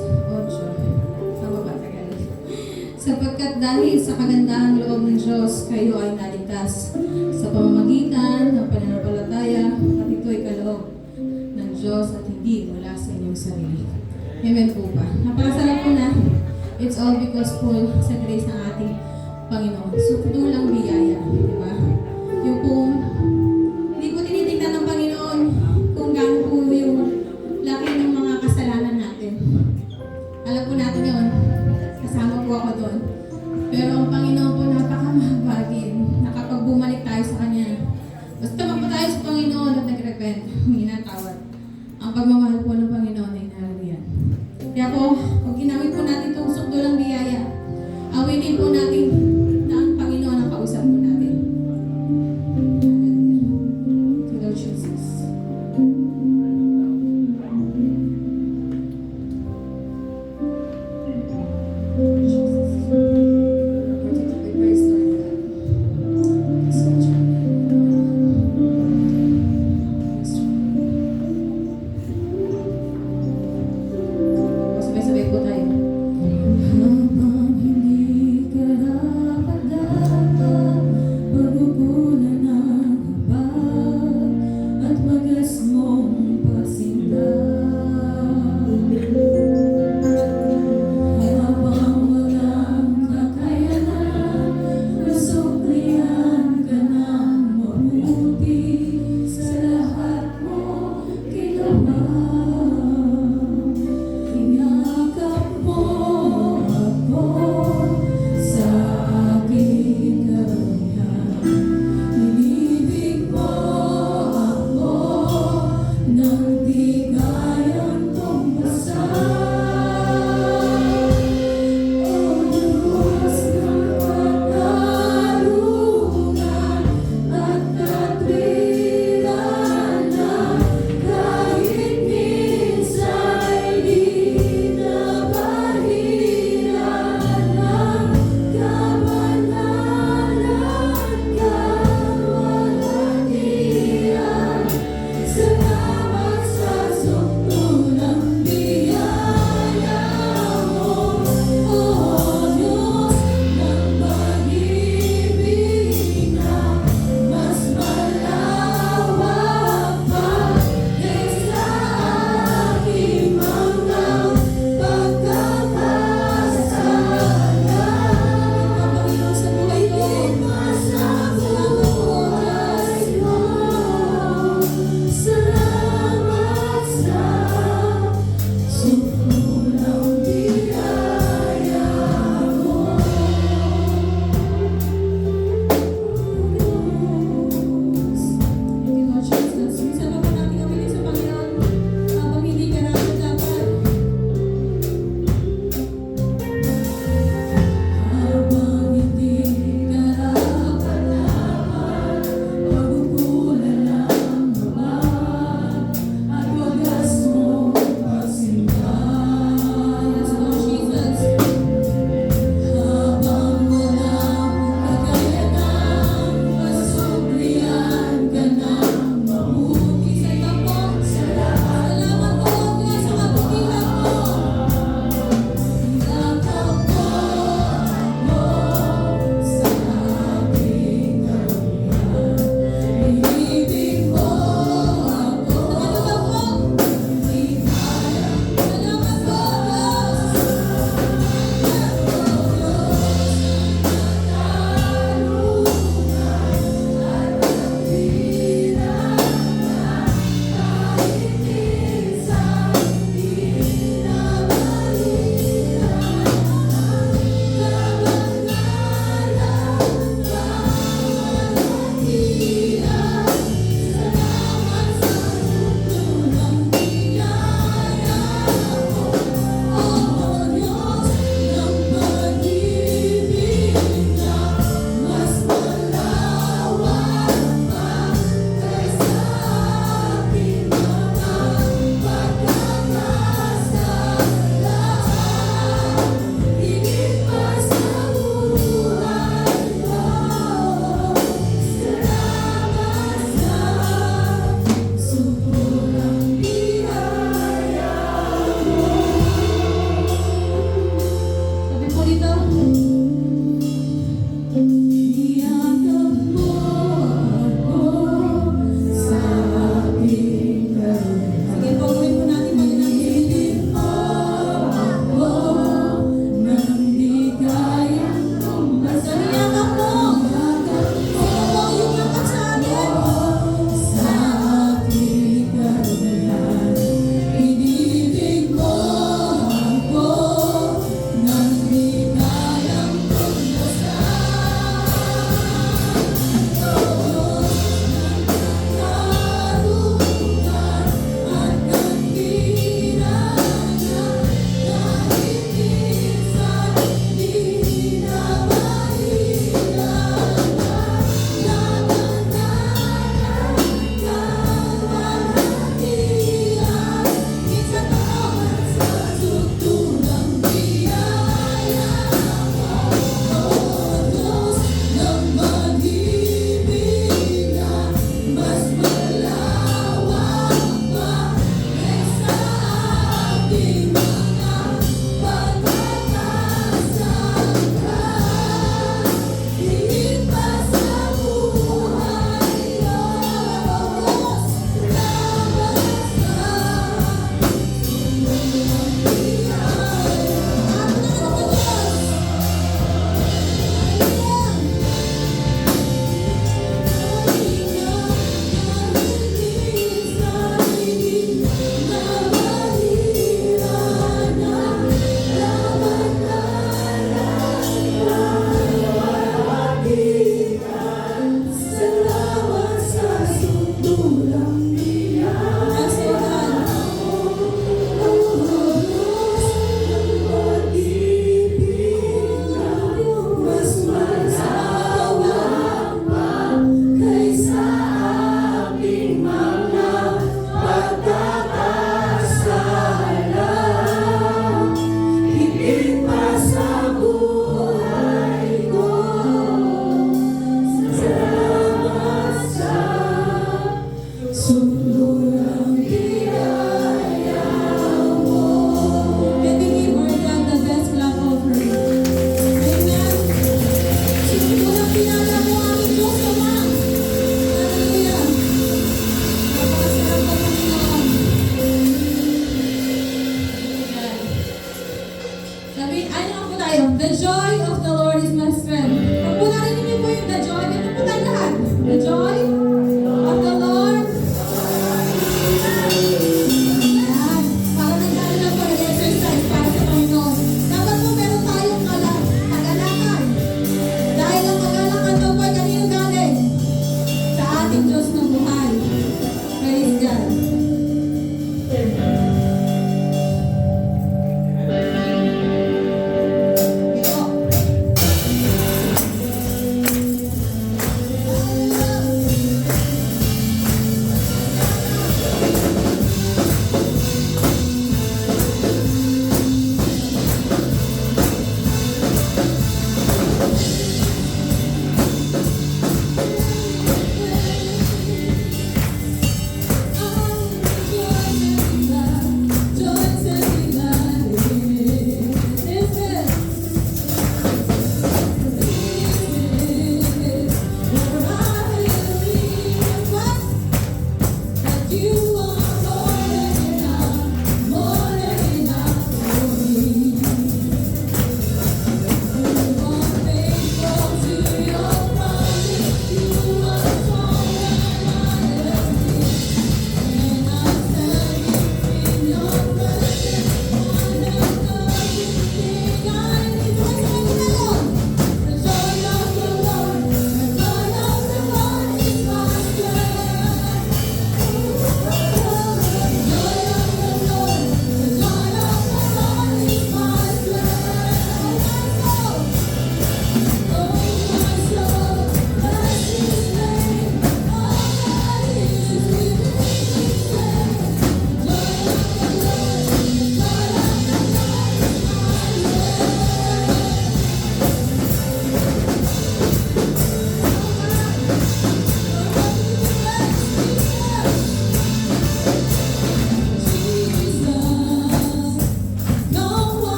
8. Tama ba Tagalog? Sapagkat dahil sa kagandahang loob ng Diyos, kayo ay naligtas sa pamamagitan ng pananampalataya at ito'y kaloob ng Diyos at hindi mula sa inyong sarili. Amen po ba? Napakasarap po na it's all because po sa grace ng ating Panginoon. Sukdulang biyaya, di ba? Yung kung hindi po tinitingnan ng Panginoon kung gaano po yung laki ng mga kasalanan natin. Alam po natin yun. Kasama po ako doon. Pero ang Panginoon po napakamahabagin na kapag bumalik tayo sa Kanya. Basta magpo tayo sa Panginoon at nag-repent, minatawad. Ang pagmamahal po ng Panginoon ay naririyan. Kaya po, pag ginamit po natin itong sukdulang biyaya, awitin po natin na ang Panginoon ang kausap po natin. To Lord Jesus. Sabay-sabay po tayo. Habang hindi ka Sabi, ano nga po tayo? The joy of the Lord is my strength. Kung po narinig niyo po yung the joy, ito po tayo lahat. The joy of the Lord. Ayan. Para nagdala lang po nag-exercise para sa Panginoon. Dapat po meron tayong kagalakan. Dahil ang kagalakan daw po ay kanino galing? Sa ating Diyos na buhay. Praise God. Ito.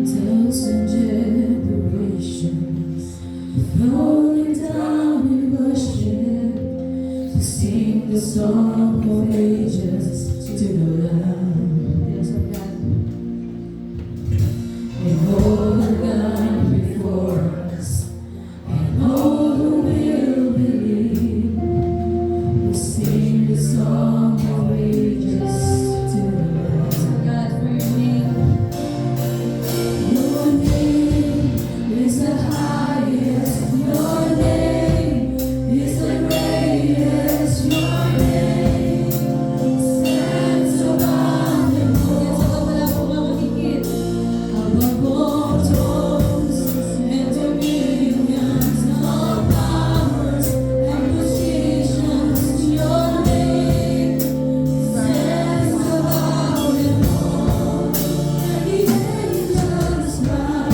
Thousand generations falling down in worship to sing the song of ages to the Lamb. Yes, oh God. Behold the Lamb before us, and all who will believe will sing the song of ages to the Lamb. God, for your name. Your name is the highest. Your name is the greatest. Your name stands above them all. Above all thrones and dominions, all powers and positions. Your name stands above them all. And the angels cry,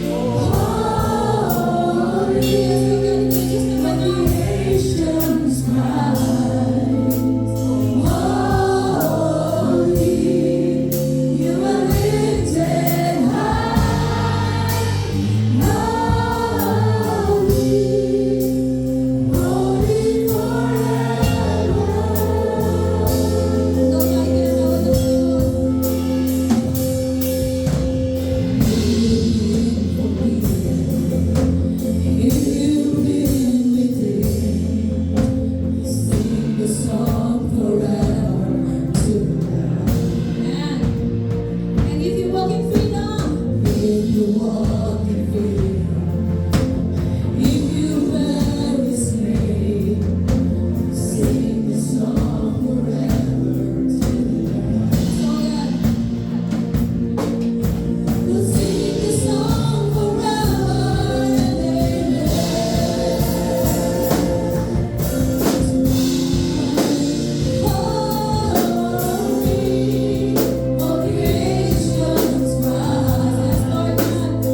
holy. And the nations cry, holy. You are lifted high, holy, holy Sing the song forever to the Lamb. And if you walk in freedom, if you walk in freedom, if you bear His name, sing the song forever to the Lamb. We'll sing the song forever and amen. Holy, all creation's cries, Lord God.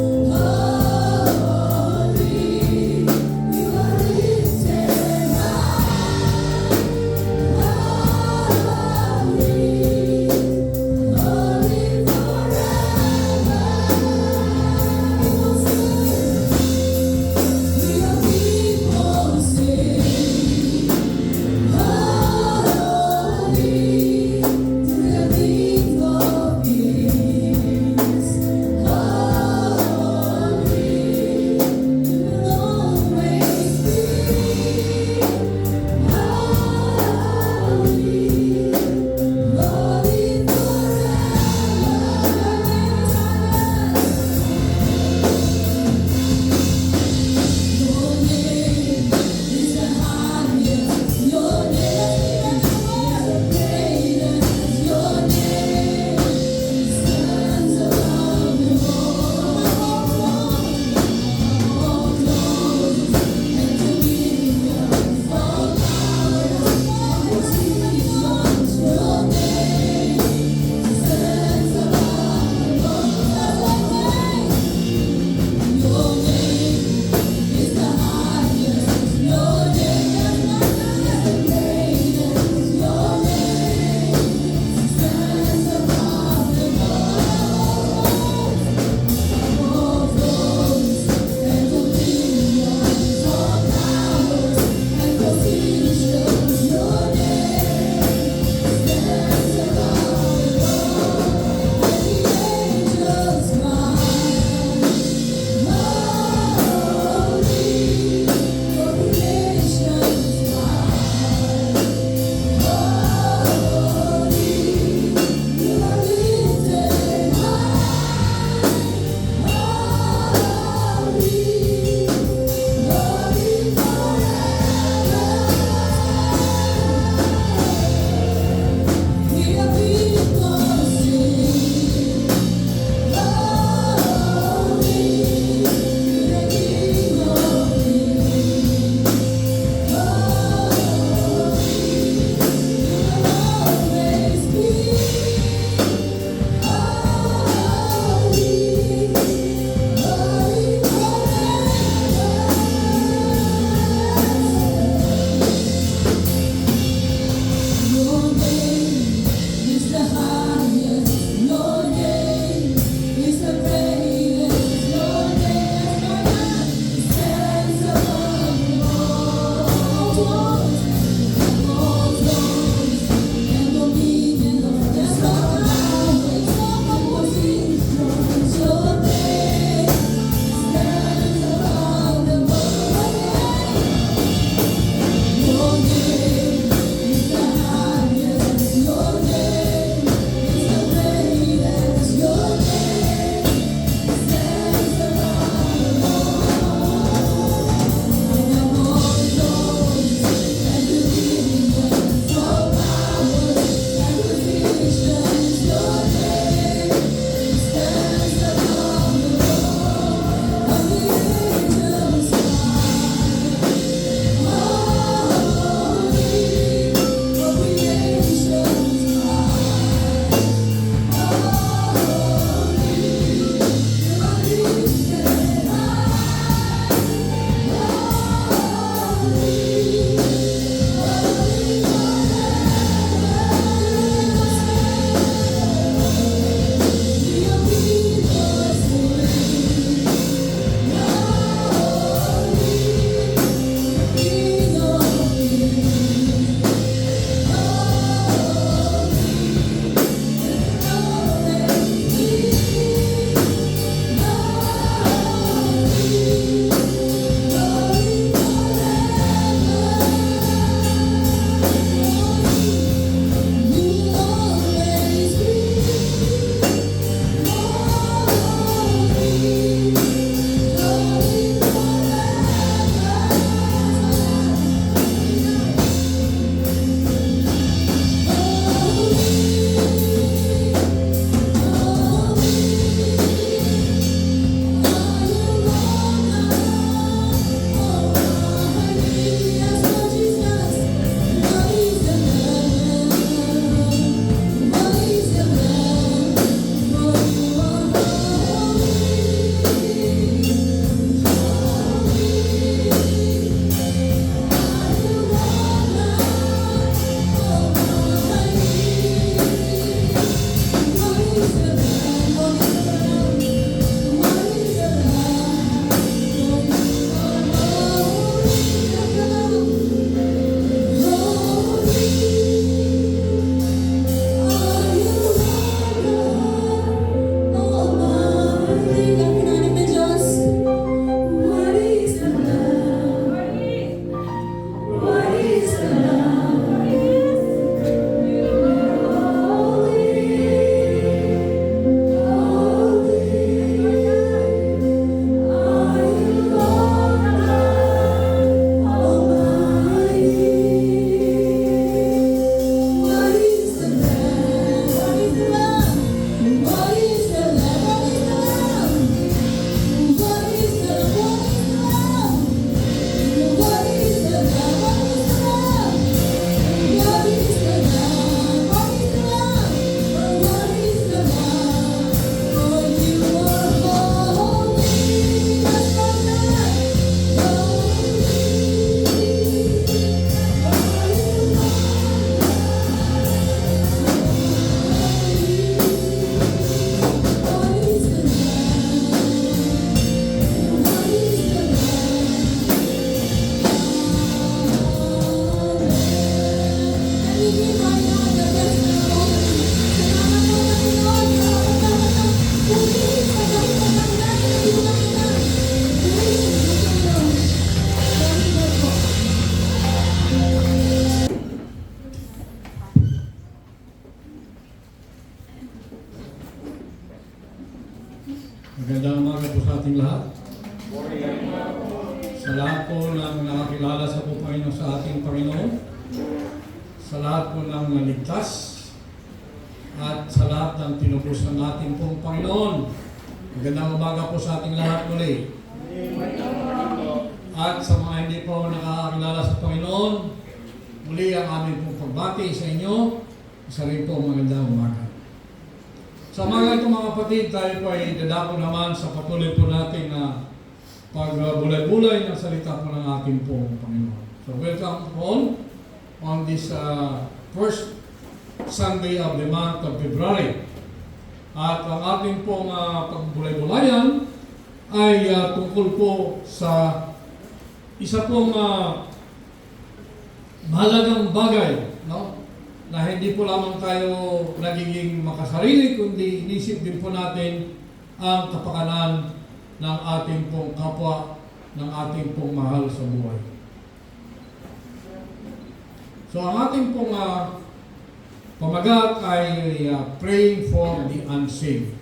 Magandang umaga po sa ating lahat. Sa lahat po ng nakakilala sa po Panginoon sa ating Panginoon, sa lahat po ng naligtas, at sa lahat ng tinubos ng ating pong Panginoon. Magandang umaga po sa ating lahat muli. At sa mga hindi po nakakilala sa Panginoon, muli ang aming pong pagbati sa inyo. Isa rin po magandang umaga. Sa mga ito mga kapatid, tayo po ay dadako naman sa patuloy po natin na pagbulay-bulay ng salita po ng ating pong Panginoon. So welcome all on this first Sunday of the month of February. At ang ating pong pagbulay-bulayan ay tungkol po sa isa pong mahalagang bagay, no? Na hindi po lamang tayo nagiging makasarili, kundi inisip din po natin ang kapakanan ng ating pong kapwa, ng ating pong mahal sa buhay. So ang ating pong pamagat ay praying for the unsaved.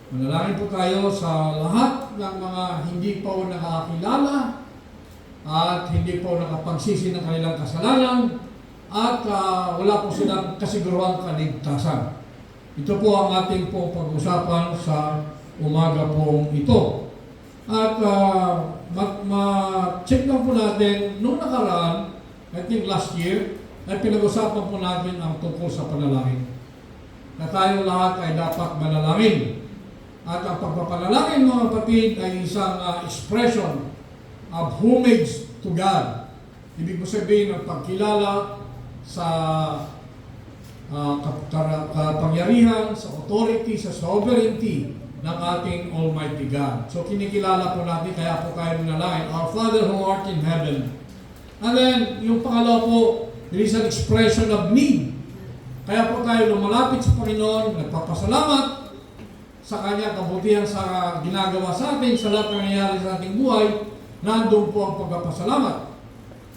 Manalangin po tayo sa lahat ng mga hindi pa po nakakilala at hindi po nakapagsisi ng kanilang kasalanan at wala po silang kasiguruhang kaligtasan. Ito po ang ating pong pag-usapan sa umaga pong ito. At ma-check lang po natin, nung nakaraan, I think last year, ay pinag-usapan po natin ang tungkol sa panalangin. Na tayo lahat ay dapat manalangin. At ang pagpapanalangin mga kapatid ay isang expression of homage to God. Ibig po sabihin ng pagkilala sa kapangyarihan, sa authority, sa sovereignty ng ating Almighty God. So kinikilala po natin, kaya po tayo manalangin, Our Father who art in heaven. And then, yung pangalawa po, it is an expression of need. Kaya po tayo lumalapit sa Panginoon, nagpapasalamat sa Kanya, kabutihan sa ginagawa sa atin, sa lahat ng nangyayari sa ating buhay, nandun po ang pagpapasalamat.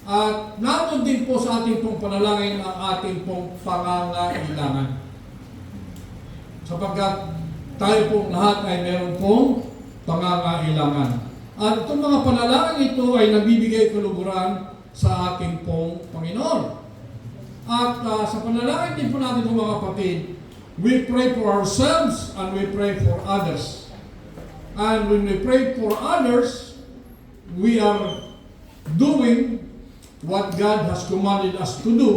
At nandun din po sa ating pong panalangin ang ating pong pangangailangan. Sapagkat tayo pong lahat ay meron pong pangangailangan. At itong mga panalangin ito ay nabibigay kaluguran sa ating pong Panginoon. At sa panalangin din po natin mga kapatid, we pray for ourselves and we pray for others. And when we pray for others, we are doing what God has commanded us to do,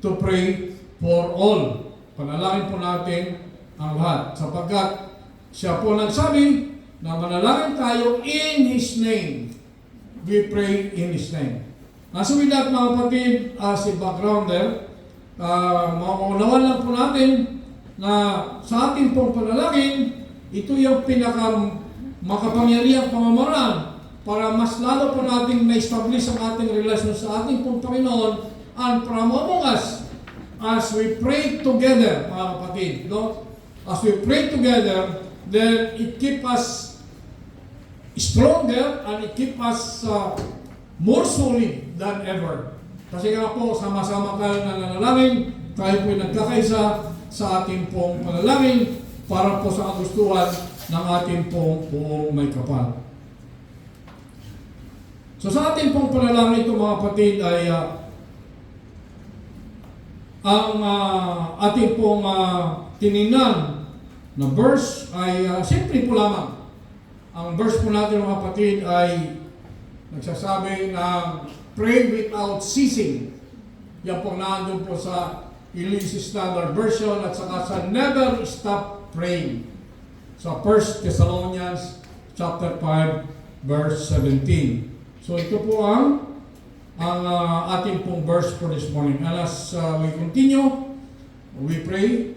to pray for all. Panalangin po natin ang lahat. Sapagkat siya po nagsabi na manalangin tayo in His name. We pray in His name. So with that mga kapatid, as a backgrounder, maunawan lang po natin na sa ating pong panalangin, ito yung makapangyarihang pamamaraan para mas lalo po nating na-establish ang ating relasyon sa ating pong Panginoon and from among us as we pray together, mga kapatid, no? As we pray together, then it keep us stronger and it keep us more solid than ever. Kasi nga po, sama-sama tayo nananalangin, tayo po nagkakaisa sa ating pong panalangin para po sa kagustuhan ng ating pong buong may kapal. So sa ating pong panalangin ito mga kapatid ay ang ating pong tiningnan na verse ay simple po lamang. Ang verse po natin mga kapatid ay nagsasabi na pray without ceasing. Yan po nandun po sa English Standard Version at saka sa never stop praying. Sa 1 Thessalonians chapter 5 verse 17. So ito po ang ating pong verse for this morning. And as we continue, we pray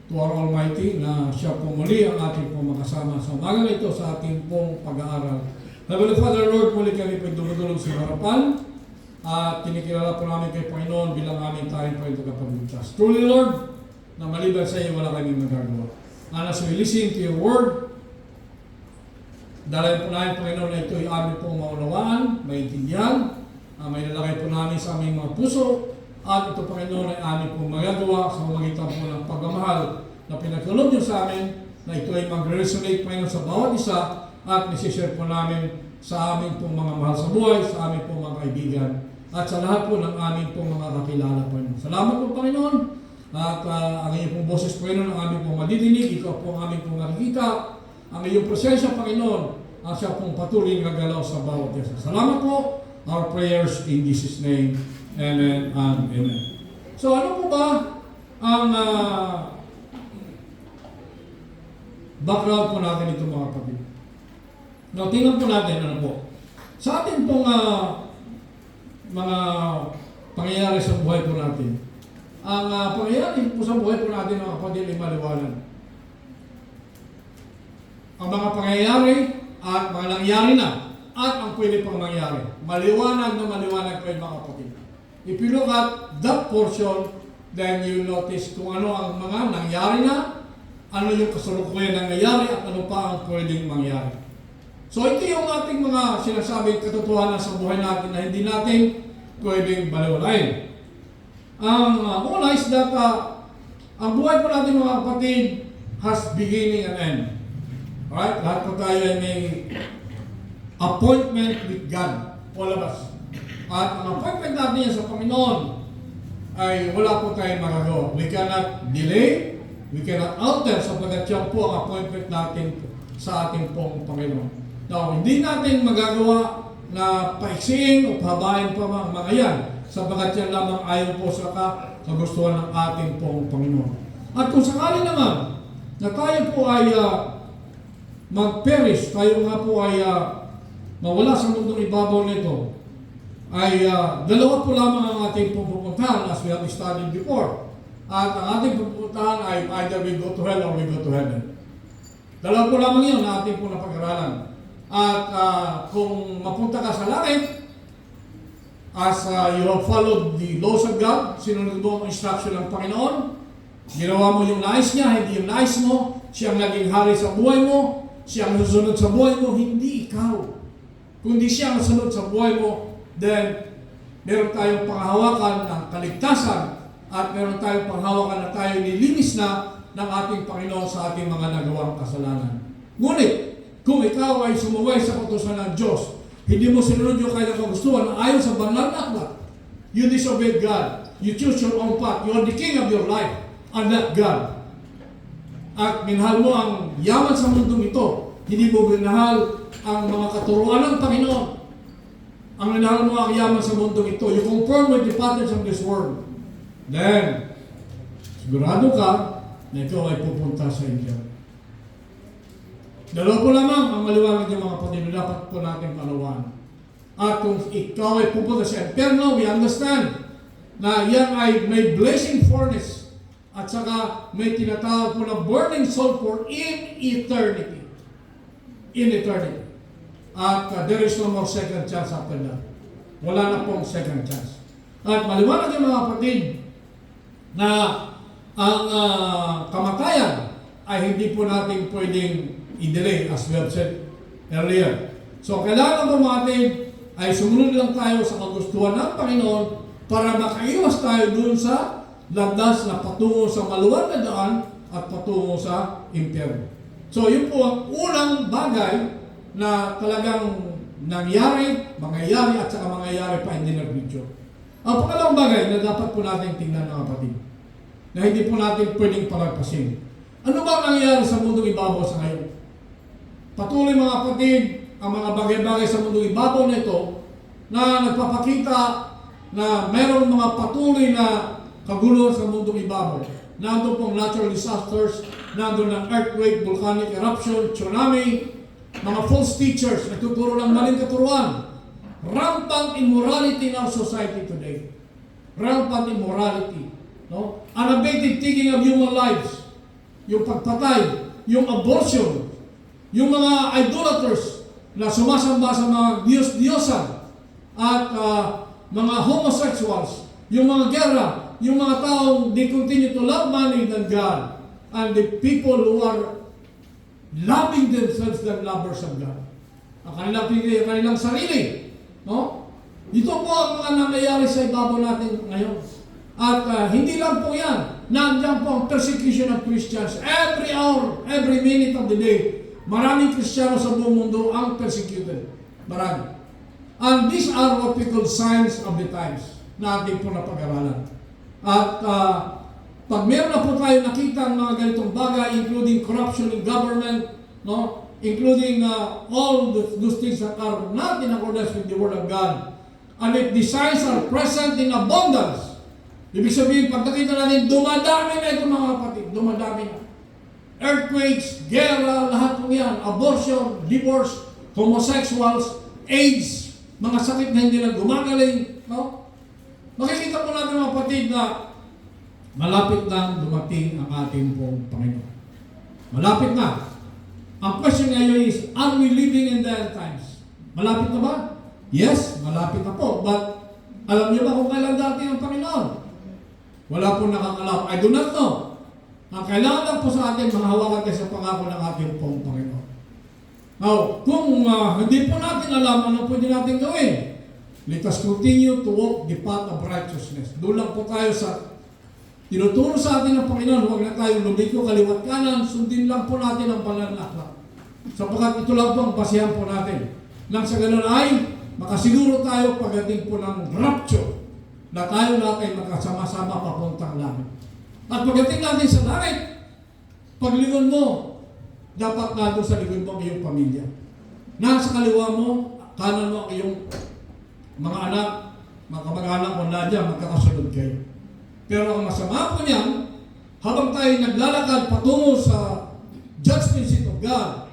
to our Almighty na siya po muli ang ating pong makasama sa umaga ito sa ating pong pag-aaral. Heavenly Father, Lord, muli kami po dumudulog sa harapan at kinikilala po namin kay Panginoon bilang aming tayong po ito kapag-ligtas. Truly, Lord, na maliban sa iyo wala kaming magagawa. And as we listen to your word, dahil po namin, Panginoon, na ito ay amin pong maunawaan, maintindihan, may lalagay po namin sa aming mga puso, at ito, Panginoon, ay amin pong magagawa sa pamamagitan po ng pagmamahal na pinagkaloob niyo sa amin na ito ay mag-resonate, Panginoon, sa bawat isa at nisishare po namin sa amin pong mga mahal sa buhay, sa amin pong mga kaibigan, at sa lahat po ng amin pong mga kakilala, Panginoon. Salamat po, Panginoon. At ang iyong pong boses, Panginoon, ang aming pong madidinig, ikaw po ang aming pong nakikita, ang iyong presensya, Panginoon, ang siya pong patuloy na galaw sa bawat isa. Salamat po. Our prayers in Jesus' name. Amen and amen. So ano po ba ang background po natin ito, mga kapatid? Now, tingnan po natin ano po. Sa atin pong mga pangyayari sa buhay po natin, ang pangyayari po sa buhay po natin, mga kapatid, ay maliwanag. Ang mga pangyayari at mga nangyari na at ang pwede pang mangyari. Maliwanag na maliwanag kayo, mga kapatid. If you look at that portion, then you notice kung ano ang mga nangyari na, ano yung kasalukuyan nangyayari at ano pa ang pwedeng mangyari. So ito yung ating mga sinasabing katotohanan sa buhay natin na hindi natin pwedeng baliwalain. Ang una is that ang buhay po natin, mga kapatid, has beginning and end. Alright? Lahat po tayo ay may appointment with God. All of us. At ang appointment natin yan sa Panginoon ay wala po tayong magagawa. We cannot delay, we cannot alter sapagkat yan po ang appointment natin sa ating pong Panginoon. Now, hindi natin magagawa na paiksiin o pahabain pa ang mga yan sapagkat yan lamang ayon po sa kagustuhan ng ating pong Panginoon. At kung sakali naman na tayo po ay mag-perish, tayo nga po ay mawala sa mundong ibabaw nito, ay dalawa po lamang ang ating pupuntahan as we have studied before. At ang ating pupuntahan ay either we go to hell or we go to heaven. Dalawa po lamang yun na ating po napag-aralan. At kung mapunta ka sa langit, as you have followed the laws of God, sinunod mo ang instruction ng Panginoon, ginawa mo yung nais niya, hindi yung nais mo, siyang naging hari sa buhay mo, siyang nasunod sa buhay mo, hindi ikaw. Kundi siya ang sunod sa buhay mo, then meron tayong panghawakan ng kaligtasan at meron tayong panghawakan na tayo nilinis na ng ating Panginoon sa ating mga nagawang kasalanan. Ngunit, kung ikaw ay sumuway sa kautusan ng Diyos, hindi mo sinunod yung kanyang kagustuhan na ayon sa banal na aklat, you disobeyed God, you choose your own path, you are the king of your life, and not God. At minahal mo ang yaman sa mundong ito, hindi mo minahal ang mga katuruan ng Panginoon. Ang minahal mo ang yaman sa mundong ito, you conform with the patterns of this world. Then, sigurado ka na ikaw ay pupunta sa impyerno. Dalawa po lamang ang maliwanag ng mga kapatid na dapat po natin palawan. At kung ikaw ay pupunta sa impyerno, we understand na yan ay may blazing furnace at saka may tinatawag po na burning sulfur in eternity. In eternity. At there is no more second chance after that. Wala na pong second chance. At maliwanag yung mga kapatid na ang kamatayan ay hindi po natin pwedeng i-delay as we have said earlier. So kailangan po natin ay sumunod lang tayo sa kagustuhan ng Panginoon para makaiwas tayo dun sa landas na patungo sa maluwag na daan at patungo sa impyerno. So yun po ang unang bagay na talagang nangyari, mangyayari at saka mangyayari pa in the near future. Ang pangalawang bagay na dapat po natin tingnan, mga kapatid, na hindi po natin pwedeng palagpasin. Ano ba nangyayari sa mundong ibabaw sa ngayon? Patuloy, mga kapatid, ang mga bagay-bagay sa mundong ibabaw na ito na nagpapakita na mayroong mga patuloy na kaguluhan sa mundong ibabaw. Nandun pong natural disasters, nandun ang earthquake, volcanic eruption, tsunami, mga false teachers, nagtuturo ng maling katuruan. Rampant immorality in our society today. Rampant immorality. No? Unabated taking of human lives. Yung pagpatay, yung abortion, yung mga idolaters na sumasamba sa mga Diyos-Diyosan at mga homosexuals, yung mga gera, yung mga taong they continue to love money than God, and the people who are loving themselves than lovers of God. Ang kanilang sarili. No? Ito po ang mga nangyayari sa ibabaw natin ngayon. At hindi lang po yan. nandiyan po ang persecution of Christians. Every hour, every minute of the day, maraming Kristiyano sa buong mundo ang persecuted. Marami. And these are what we call signs of the times na ating po napag-aralan. At pag meron na po tayo nakita ang mga ganitong bagay, including corruption in government, no, including all those things that are not in accordance with the Word of God, and if the signs are present in abundance, ibig sabihin, pag nakita natin, dumadami na ito mga kapatid, dumadami na. Earthquakes, gera, lahat po yan, abortion, divorce, homosexuals, AIDS, mga sakit na hindi na gumagaling, no? Makikita po natin mga kapatid na malapit na dumating ang ating pong Panginoon. Malapit na. Ang question ngayon is, are we living in the end times? Malapit na ba? Yes, malapit na po. But alam niyo ba kung kailan dati ang Panginoon? Wala po nakakalam. I do not know. Ang kailangan lang po sa atin, mahawakan tayo sa pangako ng ating pong Panginoon. Now, kung hindi po natin alam ano pwede natin gawin, let us continue to walk the path of righteousness. Doon lang po tayo sa tinuturo sa atin ng Panginoon. Huwag na tayong lumiko kaliwat kanan, sundin lang po natin ang banal na aklat. Sapagkat ito lang po ang basihan po natin. Nang sa ganun ay makasiguro tayo pagdating po ng rapture na tayo natin magkasama-sama papuntang langit. At pagdating natin sa langit, paglingon mo, dapat na doon sa likod mo ang iyong pamilya. Nasa kaliwa mo, kanan mo ang iyong mga anak, mga kamag-anak mo na dyan, magkakasunod kayo. Pero ang masama po niyan, habang tayo naglalakad patungo sa judgment seat of God,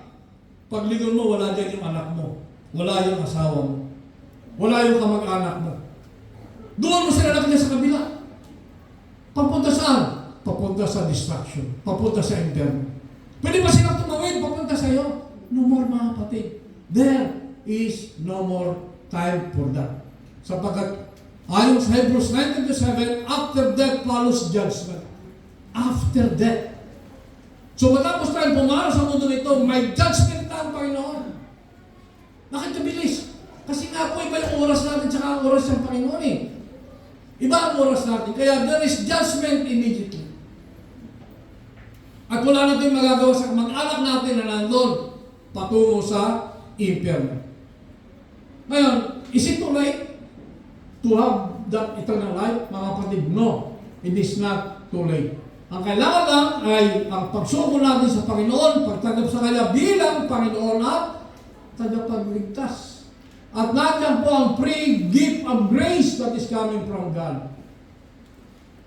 paglingon mo, wala dyan yung anak mo, wala yung asawa mo, wala yung kamag-anak mo. Doon mo sila nakita sa kabila. Papunta saan? Papunta sa destruction, papunta sa inferno. Pwede ba silang tumawid papunta sa iyo? No more mga kapatid. There is no more time for that. Sapagkat ayon sa Hebrews 9:7, after death follows judgment. After death. So matapos tayo pumaro sa mundo nito, may judgment na ang Panginoon. Bakit kabilis? Kasi nga po iba yung oras natin tsaka ang oras ng Panginoon eh. Iba ang oras natin. Kaya there is judgment immediately. At wala natin magagawa sa mag-anak natin na nandun patungo sa impyerno. Ngayon, is it too late to have that eternal life? Mga kapatid, no. It is not too late. Ang kailangan lang ay ang pagsuko natin sa Panginoon, pagtanggap sa Kanya bilang Panginoon at tagapagligtas. At nandiyan po ang free gift of grace that is coming from God.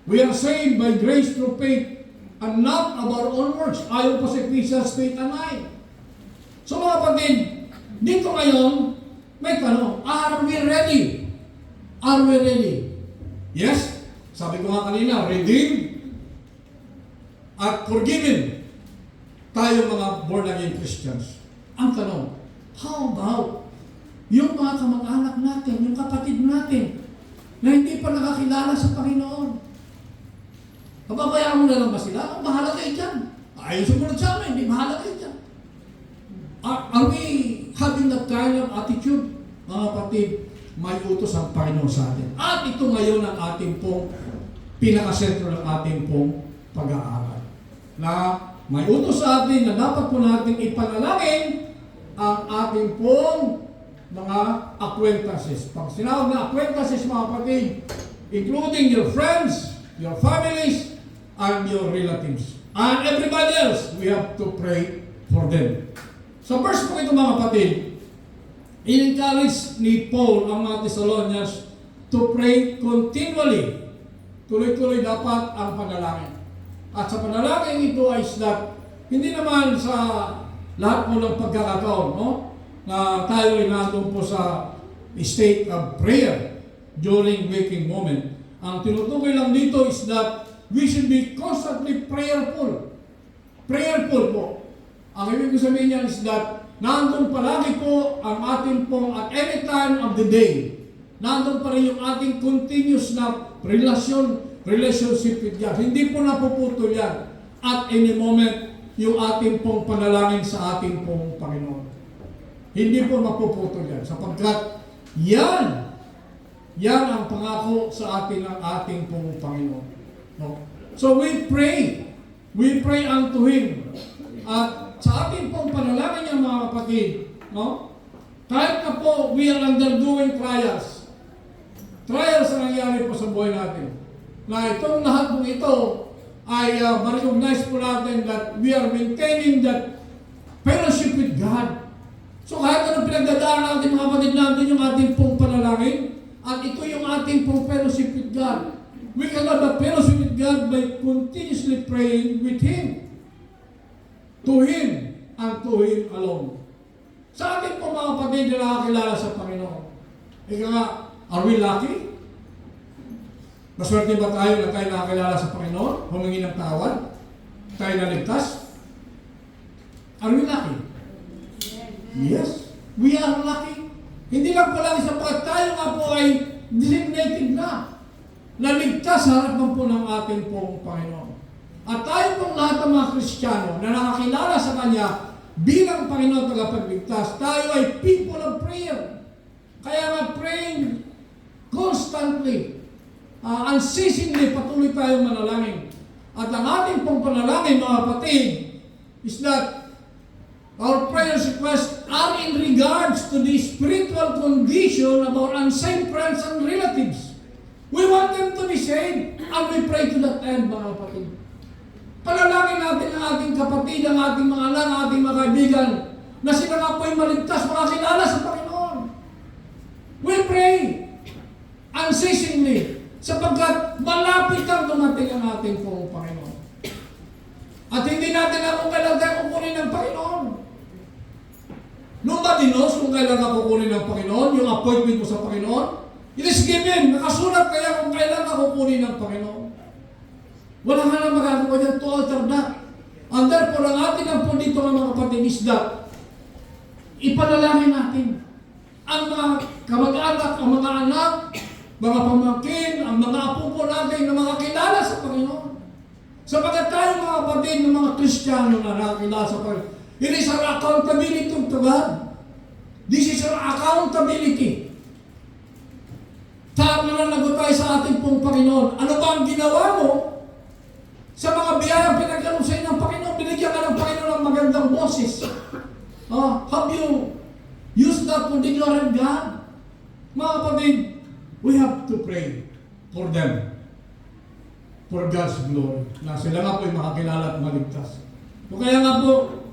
We are saved by grace through faith and not of our own works. Ayon po sa Ephesians 8:9. So mga kapatid, dito ngayon, may tanong, are we ready? Are we ready? Yes, sabi ko nga kanina, redeemed at forgiven tayo mga born-again Christians. Ang tanong, how about yung mga kamag-anak natin, yung kapatid natin, na hindi pa nakakilala sa Panginoon? Papabayaan mo na lang ba sila? Oh, bahala kayo dyan. Ayaw sumunod sa amin, hindi bahala kayo dyan. Are we having that kind of attitude? Mga kapatid, may utos ang Panginoon sa atin. At ito ngayon ang ating pong pinakasentro ng ating pong pag-aaral. Na may utos sa atin na dapat po natin ipanalangin ang ating pong mga acquaintances. Pag sinawag na acquaintances, mga kapatid, including your friends, your families, and your relatives. And everybody else, we have to pray for them. Sa verse po ito mga kapatid, in-encourage ni Paul ang mga Thessalonians to pray continually. Tuloy-tuloy dapat ang panalangin. At sa panalangin ito ay that hindi naman sa lahat po ng pagkakataon, no? Na tayo ay nandun po sa state of prayer during waking moment. Ang tinutukoy lang dito is that we should be constantly prayerful. Prayerful po. Ang ibig sabihin niyan is that nandun palagi po ang ating pong at any time of the day. Nandun pa rin yung ating continuous na relationship with God. Hindi po napuputol yan. At any moment, yung ating pong panalangin sa ating pong Panginoon. Hindi po mapuputol yan. Sapagkat yan ang pangako sa atin ng ating pong Panginoon. No? So we pray. We pray unto Him. At sa ating pong panalangin niya mga kapatid, no? Kahit na po we are undergoing trials. Trials na nangyari po sa buhay natin. Na itong lahat po ito ay ma-recognize po natin that we are maintaining that fellowship with God. So kahit anong pinagdadaan natin mga kapatid natin yung ating pong panalangin, at ito yung ating pong fellowship with God. We can have a fellowship with God by continuously praying with Him. To Him and to Him alone. Sa ating pong mga kapatid na nakakilala sa Panginoon. Ika nga, are we lucky? Maswerte ba tayo na tayo nakakilala sa Panginoon? Humingi ng tawad? Tayo naligtas? Are we lucky? Yes. We are lucky. Hindi lang pala sapagkat tayo nga po ay designated na. Naligtas sa harapan po ng ating pong Panginoon. At tayo pong lahat ng mga Kristiyano na nakakilala sa Kanya bilang Panginoon tagapagligtas, tayo ay people of prayer. Kaya nga praying constantly, unceasingly, patuloy tayong manalangin. At ang ating pong panalangin, mga kapatid, is that our prayers requests are in regards to the spiritual condition of our unsaved friends and relatives. We want them to be saved, and we pray to that end, mga kapatid. Panalangin natin ang ating kapatid, ang ating mga anak, ang ating mga kaibigan, na sila nga po ay maligtas, makakilala sa Panginoon. We pray unceasingly, sapagkat malapit ang dumating ang ating pong Panginoon. At hindi natin na kung kailan tayo kukunin ng Panginoon. Nung ba dinos kung kailan ka kukunin ng Panginoon, yung appointment mo sa Panginoon, it is given. Nakasulat kaya kung kailan ka kukunin ng Panginoon. Wala nga lang magagawa dyan to alter that. And therefore, ang atin ang po dito ng mga kapatid is that ipanalangin natin ang mga kamag-anak, ang mga anak, mga pamangkin, ang mga apo po natin na mga kilala sa Panginoon. Sapagkat tayo mga kapatid ng mga Kristiyano na nakakilala sa Panginoon, it is our accountability to God. This is our accountability. Saan na nanagot tayo sa ating pong Panginoon? Ano ba ang ginawa mo sa mga biyayang pinagkaloob sa inyo ng Panginoon? Binigyan ka ng Panginoon ng magandang boses. Have you used that to declare God? Mga kapatid, we have to pray for them. For God's glory. Na sila nga po ay makakilala at maligtas. O kaya nga po,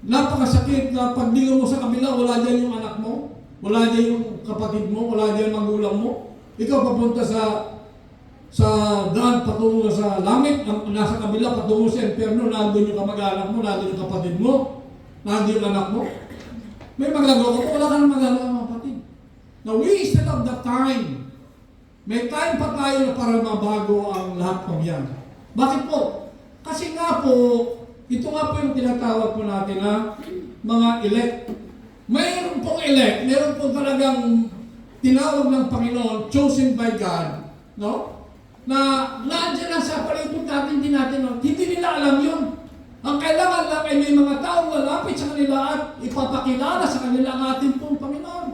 napakasakit na pagdingo mo sa kabila, wala dyan yung anak mo, wala dyan yung kapatid mo, wala dyan yung magulang mo. Ikaw papunta sa daan patungo sa langit, nasa kabila patungo sa impyerno, nandun yung kamag-anak mo, nandun yung kapatid mo, nandun yung anak mo. May magagawa ko, wala ka nang magagawa mga kapatid. Now we still have the time. May time pa tayo na para mabago ang lahat ng yan. Bakit po? Kasi nga po, ito nga po yung tinatawag po natin na mga elect. Mayroon pong elect, mayroon pong talagang tinawag ng Panginoon, chosen by God, no? Na nandiyan lang sa palibot natin, hindi nila alam yun. Ang kailangan lang ay may mga taong lalapit sa kanila at ipapakilala sa kanila ang ating pong Panginoon.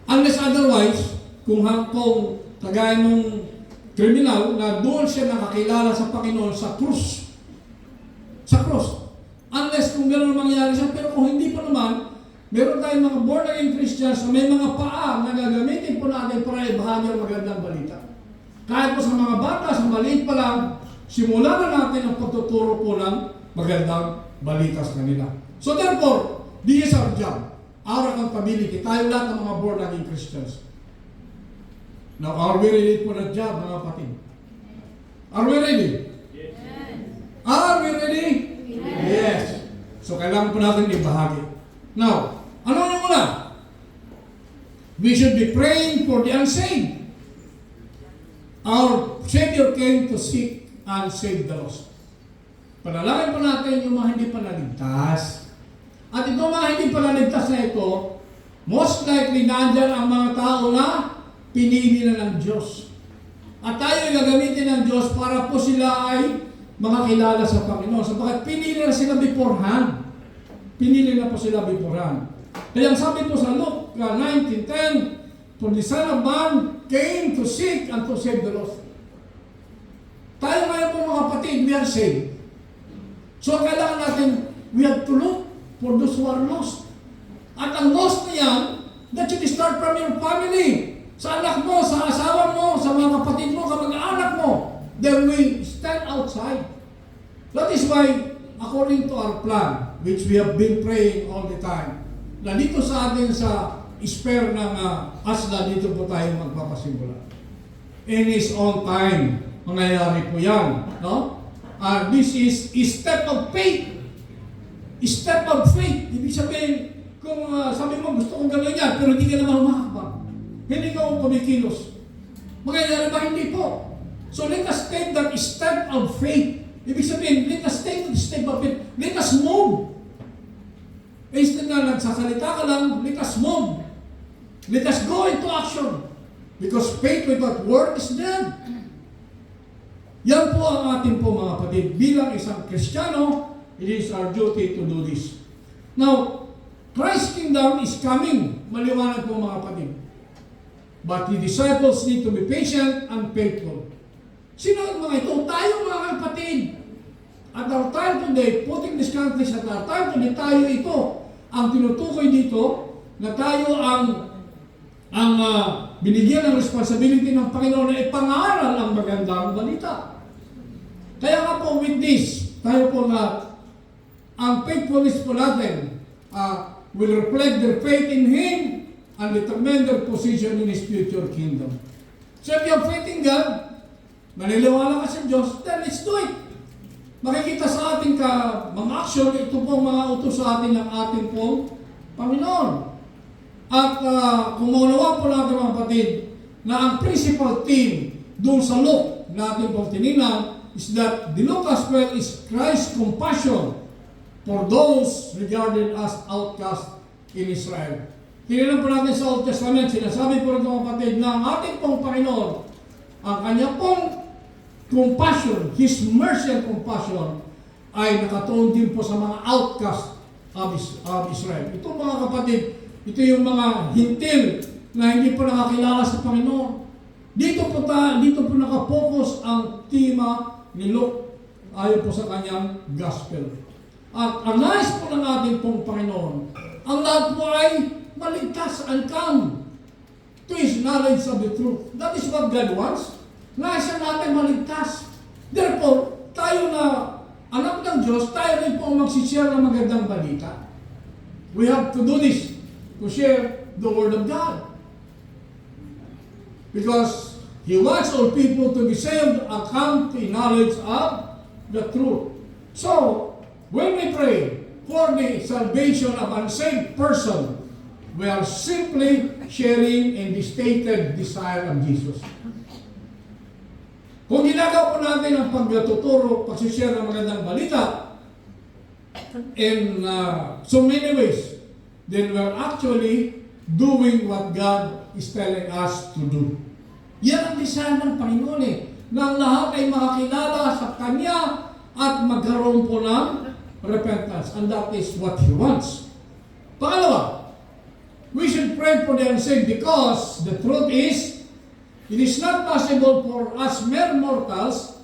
Unless otherwise, kung kagaya nung kriminal na doon siya nakakilala sa Panginoon sa krus. Sa krus. Unless kung gano'n mangyari siya, pero kung hindi pa naman, meron tayong mga born-again Christians na may mga paa na gagamitin po natin para ibahagi ang magandang balita. Kahit po sa mga bata, sa maliit pa lang, simulan na natin ang pagtuturo po ng magandang balita sa kanila. So therefore, this is our job, our accountability. Tayo lahat ng mga born-again Christians. Now, are we ready for that job, mga kapatid? Are we ready? Yes. Are we ready? Yes. So, kailangan po natin ibahagi. Now, ano yung una? We should be praying for the unsaved. Our Savior came to seek and save the lost. Panalangin po natin yung mga hindi pa naligtas. At itong mga hindi pa naligtas na ito, most likely nandyan ang mga tao na pinili na ng Diyos. At tayo ay gagamitin ng Diyos para po sila ay makakilala sa Panginoon. Sapagkat pinili na sila beforehand. Pinili na po sila beforehand. Kaya sabi po sa Luke 19:10, for the Son of Man came to seek and to save the lost. Tayo ngayon po mga kapatid, we are saved. So kailangan natin, we have to look for those who are lost. At ang lost na yan, that should start from your family. Sa anak mo, sa asawa mo, sa mga kapatid mo, kamag-anak mo. Then we stand outside. That is why, according to our plan, which we have been praying all the time, na dito sa atin sa spare ng asla, dito po tayo magpapasimula. In His own time, mangyayari po yan. No? This is a step of faith. A step of faith. Ibig sabihin, kung sabi mo, gusto kong gano'n yan, pero hindi ka naman humakabang. Hindi ka kumikilos. Mangyayari ba? Hindi po. So let us take that step of faith. Ibig sabihin, let us take that step of faith. Let us move. Instead na nagsasalita ka lang, let us move. Let us go into action. Because faith without work is dead. Yan po ang ating po mga kapatid. Bilang isang Kristiyano, it is our duty to do this. Now, Christ's kingdom is coming. Maliwanag po mga kapatid. But the disciples need to be patient and faithful. Sino ang mga ito? Tayo mga kapatid. At our time today, putting this country at our time today, tayo ito. Ang tinutukoy dito, na tayo ang binigyan ng responsibility ng Panginoon na ipangaral ang magandang balita. Kaya nga po with this, tayo po na ang faithfulness po natin will reflect their faith in Him and determine their position in His future kingdom. So if you have faith in God, maniliwala ka sa Diyos, then let's do it. Makikita sa ating mga action, ito pong mga utos sa atin ng ating pong Panginoon. At kung maunawa po natin mga kapatid, na ang principal theme doon sa Luke natin pong tinilang is that the Luke Gospel is Christ's compassion for those regarded as outcast in Israel. Tinilang po natin sa Old Testament, sinasabi po rin mga kapatid na ang ating pong Panginoon, ang kanya pong compassion, His mercy and compassion ay nakatuon din po sa mga outcast of Israel. Ito mga kapatid, ito yung mga hintil na hindi po nakakilala sa Panginoon. Dito po nakapokus ang tema ni Luke ayon po sa kanyang gospel. At ang nais po ng ating pong Panginoon, ang lahat po ay maligtas and come to His knowledge of the truth. That is what God wants. Nais natin maligtas. Therefore, tayo na anak ng Diyos, tayo rin po ang magsishare ng magandang balita. We have to do this, to share the Word of God. Because He wants all people to be saved and come to a knowledge of the truth. So, when we pray for the salvation of unsaved person, we are simply sharing in the stated desire of Jesus. Kung ginagawa po natin ang pagtuturo, pag-share ng magandang balita, in so many ways, then we are actually doing what God is telling us to do. Yan ang desire ng Panginoon na lahat ay makakilala sa Kanya at magkaroon po ng repentance. And that is what He wants. Pangalawa, we should pray for the unsaved because the truth is, it is not possible for us mere mortals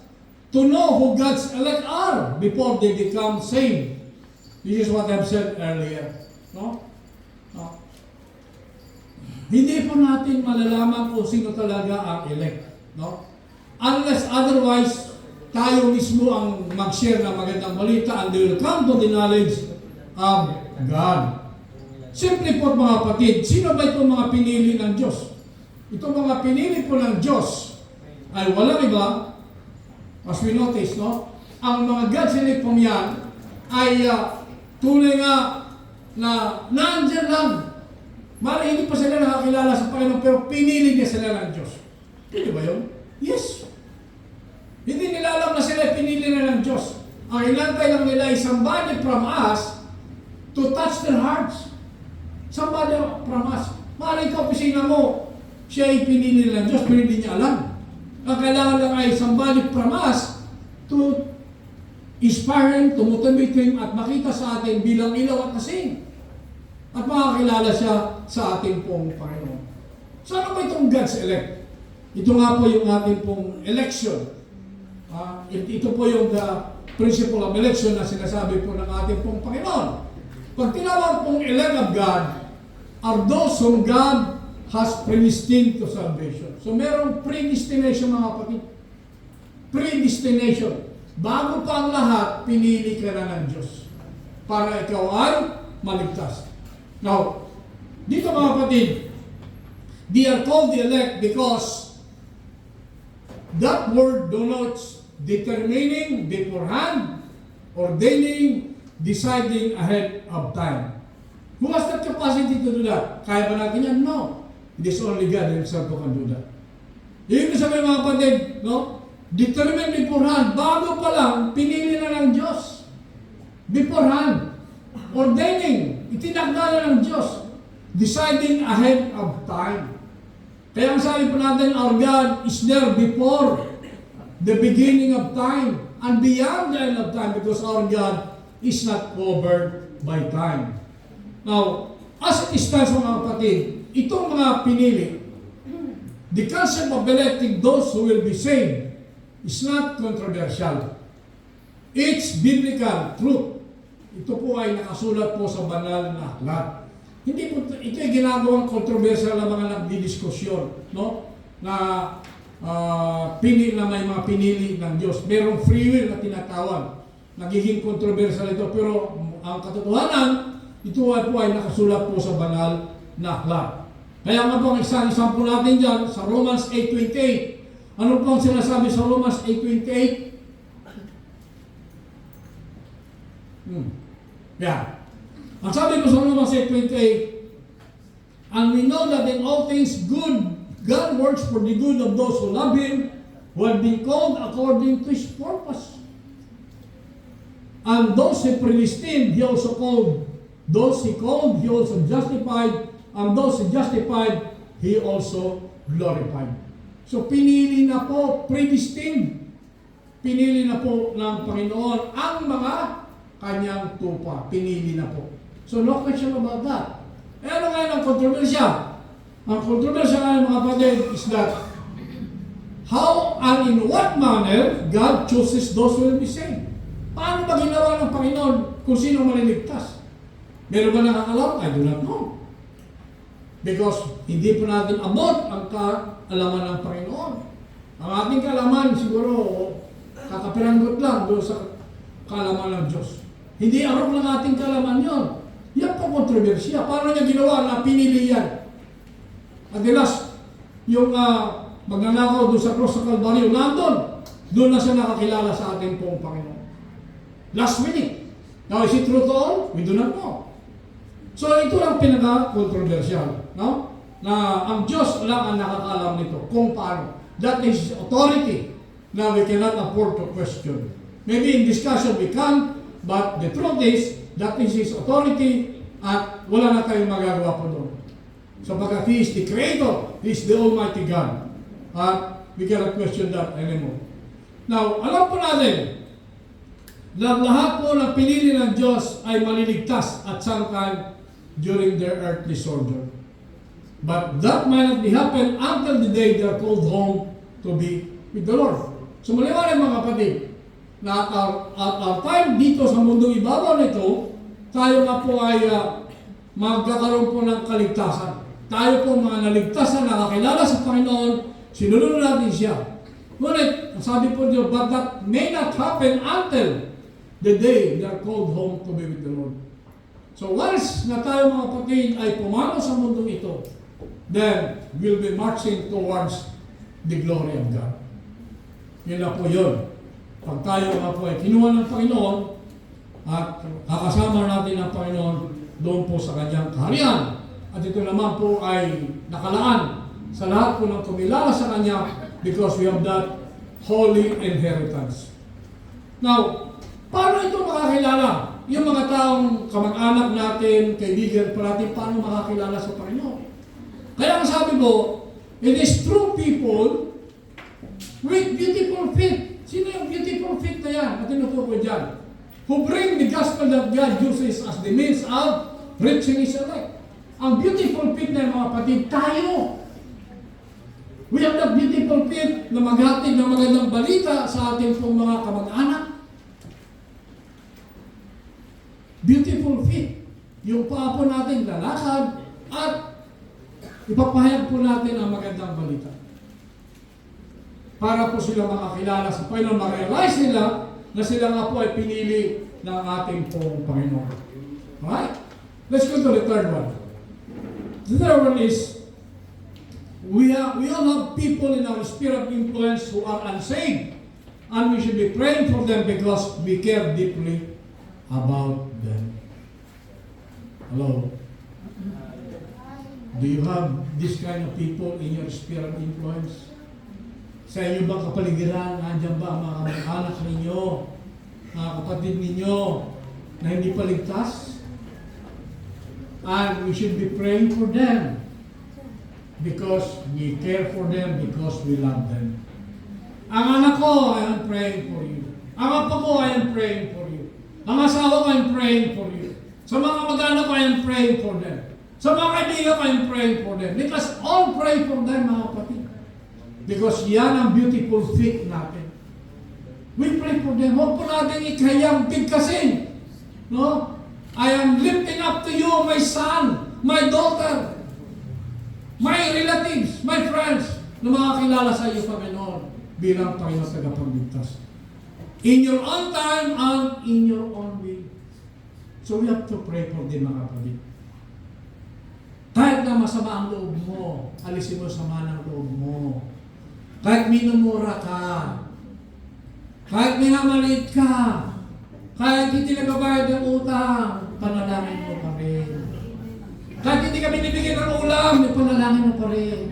to know who God's elect are before they become saved. This is what I've said earlier. No? Hindi po natin malalaman kung sino talaga ang elect. No? Unless otherwise, tayo mismo ang mag-share ng magandang balita and they will come to the knowledge of God. Simple po mga kapatid, sino ba itong mga pinili ng Diyos? Itong mga pinili po ng Diyos ay walang iba, as we notice, no? Ang mga God's elect pong yan ay tunay nga na nandyan lang. Mara hindi pa sila nakakilala sa Panginoon pero pinili niya sila ng Diyos. Hindi ba yun? Yes. Hindi nila alam na sila pinili na ng Diyos. Ang inantay lang nila ay somebody from us to touch their hearts. Somebody from us. Mara ikaw, pisina mo, siya ay pinili ng Diyos pero hindi niya alam. Ang kailangan lang ay somebody from us to inspire him, to motivate him at makita sa atin bilang ilaw at kasing. At makakilala siya sa ating pong Panginoon. So ano ba itong God's elect? Ito nga po yung ating pong election. Ito po yung the principle of election na sinasabi po ng ating pong Panginoon. Pag tinawag pong elect of God, are those whom God has predestined to salvation. So merong predestination mga kapatid. Predestination. Bago pa ang lahat, pinili ka na ng Diyos para ikaw ay maligtas. Now, dito mga kapatid, they are called the elect because that word denotes determining beforehand, ordaining, deciding ahead of time. Who has that capacity to do that? Kaya ba natin yan? No. It is only God Himself who can do that. Ibig sabihin mga kapatid, no? Determine beforehand. Bago pa lang, pinili na ng Diyos. Beforehand. Ordaining. Itinagda na ng Diyos. Deciding ahead of time. Kaya ang sabi po natin, our God is there before the beginning of time and beyond the end of time because our God is not covered by time. Now, as it stands mga kapatid, itong mga pinili, the concept of electing those who will be saved is not controversial. It's biblical truth. Ito po ay nakasulat po sa banal na aklat. Hindi po ito ay ginagawang controversial na mga nagdidiskusyon, no? Na pinili na may mga pinili ng Diyos. Merong free will na tinatawag. Nagiging controversial ito pero ang katotohanan, ito ay po ay nakasulat po sa banal na aklat. Kaya nga po ang isang example natin dyan sa Romans 8:28. Ano po ang sinasabi sa Romans 8:28? Yeah. Ang sabi ko sa Romans 8:28, and we know that in all things good, God works for the good of those who love Him, who have been called according to His purpose. And those He predestined, He also called. Those He called, He also justified. And those He justified, He also glorified. So pinili na po, predestined. Pinili na po ng Panginoon ang mga kanyang tupa. Pinili na po. So no question about that. Eh ano ngayon ang kontrobersya? Ang kontrobersya ngayon mga kapatid is that how and in what manner God chooses those who will be saved. Paano ba ginawa ng Panginoon kung sino maliligtas? Meron ba nakakalam? I do not know. Because hindi po natin abot ang kaalaman ng Panginoon. Ang ating kaalaman siguro kakapiranggot lang doon sa kaalaman ng Diyos. Hindi arok ng ating kaalaman yon. Yan po kontrobersya. Paano niya ginawa na pinili yan? At the last, yung magnanakaw doon sa cross sa Calvario, nandun. Doon na siya nakakilala sa ating pong Panginoon. Last minute. Now, is it true to all? We do not know. So, ito ang pinaka-controversial. No? Na ang Diyos lang ang nakakaalam nito kung paano. That is authority na we cannot afford to question. Maybe in discussion we can, but the truth is, that is His authority at wala na tayong magagawa po doon. Sapagkat He is the Creator, He is the Almighty God. At we cannot question that anymore. Now, alam po natin na lahat po ng pinili ng Diyos ay maliligtas at some time during their earthly sojourn. But that might not be happen until the day they are called home to be with the Lord. So maliwanag mga kapatid, na at our time dito sa mundong ibabaw nito, tayo nga po ay magkakaroon po ng kaligtasan. Tayo po mga naligtas na nakakilala sa Panginoon, sinunod natin siya. Ngunit, sabi po Diyos, but that may not happen until the day they are called home to be with the Lord. So once na tayo mga kapatid ay pumanaw sa mundong ito, then we'll be marching towards the glory of God. Yun na po yun. Pag tayo nga po ay kinuha ng Panginoon at kakasama natin ang Panginoon doon po sa kanyang kaharian. At ito naman po ay nakalaan sa lahat po ng kumilala sa kanya because we have that holy inheritance. Now, paano ito makakilala? Yung mga taong kamag-anak natin, kaibigan pa natin, paano makakilala sa Panginoon? Kaya ang sabi ko, it is true people with beautiful feet. Sino yung beautiful feet na yan? At tinutukoy dyan. Who bring the gospel that God uses as the means of reaching His elect. Ang beautiful feet na yung mga kapatid, tayo. We have that beautiful beautiful feet na maghatid ng magandang balita sa ating pong mga kamag-anak. Beautiful feet. Yung paa po natin lalakad at ipapahayag po natin ang magandang balita. Para po sila makakilala sa Panginoon, ma-realize nila na sila nga po ay pinili ng ating pong Panginoon. Alright? Let's go to the third one. The third one is, we all have people in our sphere of influence who are unsaved. And we should be praying for them because we care deeply about them. Hello? Do you have this kind of people in your sphere of influence? Sa inyo bang kapaligiran, nandiyan ba ang mga kamag-anak ninyo, mga kapatid ninyo, na hindi pa ligtas? And we should be praying for them because we care for them, because we love them. Ang anak ko, I am praying for you. Ang apo ko, I am praying for you. Ang asawa ko, I am praying for you. Sa mga kamag-anak ko, I am praying for them. Sa mga kaibigan ko, I am praying for them. Let us all pray for them, mga kapatid. Because yan ang beautiful faith natin. We pray for them. Huwag po natin ikayang bigkasin. No? I am lifting up to you, my son, my daughter, my relatives, my friends, na makakilala sa iyo, Panginoon, bilang Panginoon tagapagligtas. In your own time and in your own way. So we have to pray for them, mga kapatid. Kahit na masama ang loob mo, alisin mo sama ng loob mo. Kahit minumura ka, kahit minamaliit ka, kahit hindi nagbabayad ng utang, panalangin mo pa rin. Kahit hindi ka binibigyan ng ulam, panalangin mo pa rin.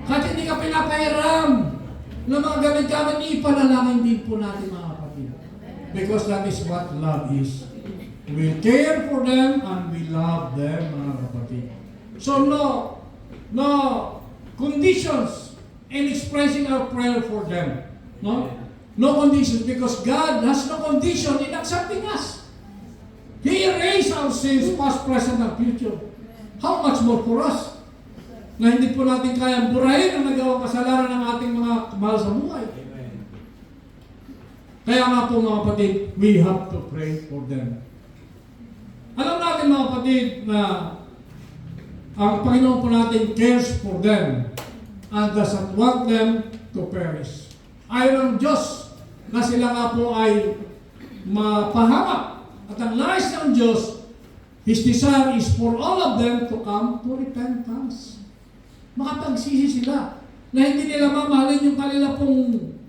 Kahit hindi ka pinapahiram ng mga gamit-gamit, ipanalangin din po natin, mga kapatid. Because that is what love is. We care for them and we love them, mga kapatid. So no conditions in expressing our prayer for them. No conditions, because God has no condition in accepting us. He erased our sins, past, present, and future. How much more for us? Na hindi po natin kayang burahin ang nagawang kasalanan ng ating mga mahal sa buhay. Kaya nga po, mga kapatid, we have to pray for them. Alam natin, mga kapatid, na ang Panginoon po natin cares for them and doesn't want them to perish. Ayaw ng Diyos na sila nga po ay mapahamak. At ang nais ng Diyos, His desire is for all of them to come to repentance. Makapagsisi sila na hindi nila mamahalin yung kanila pong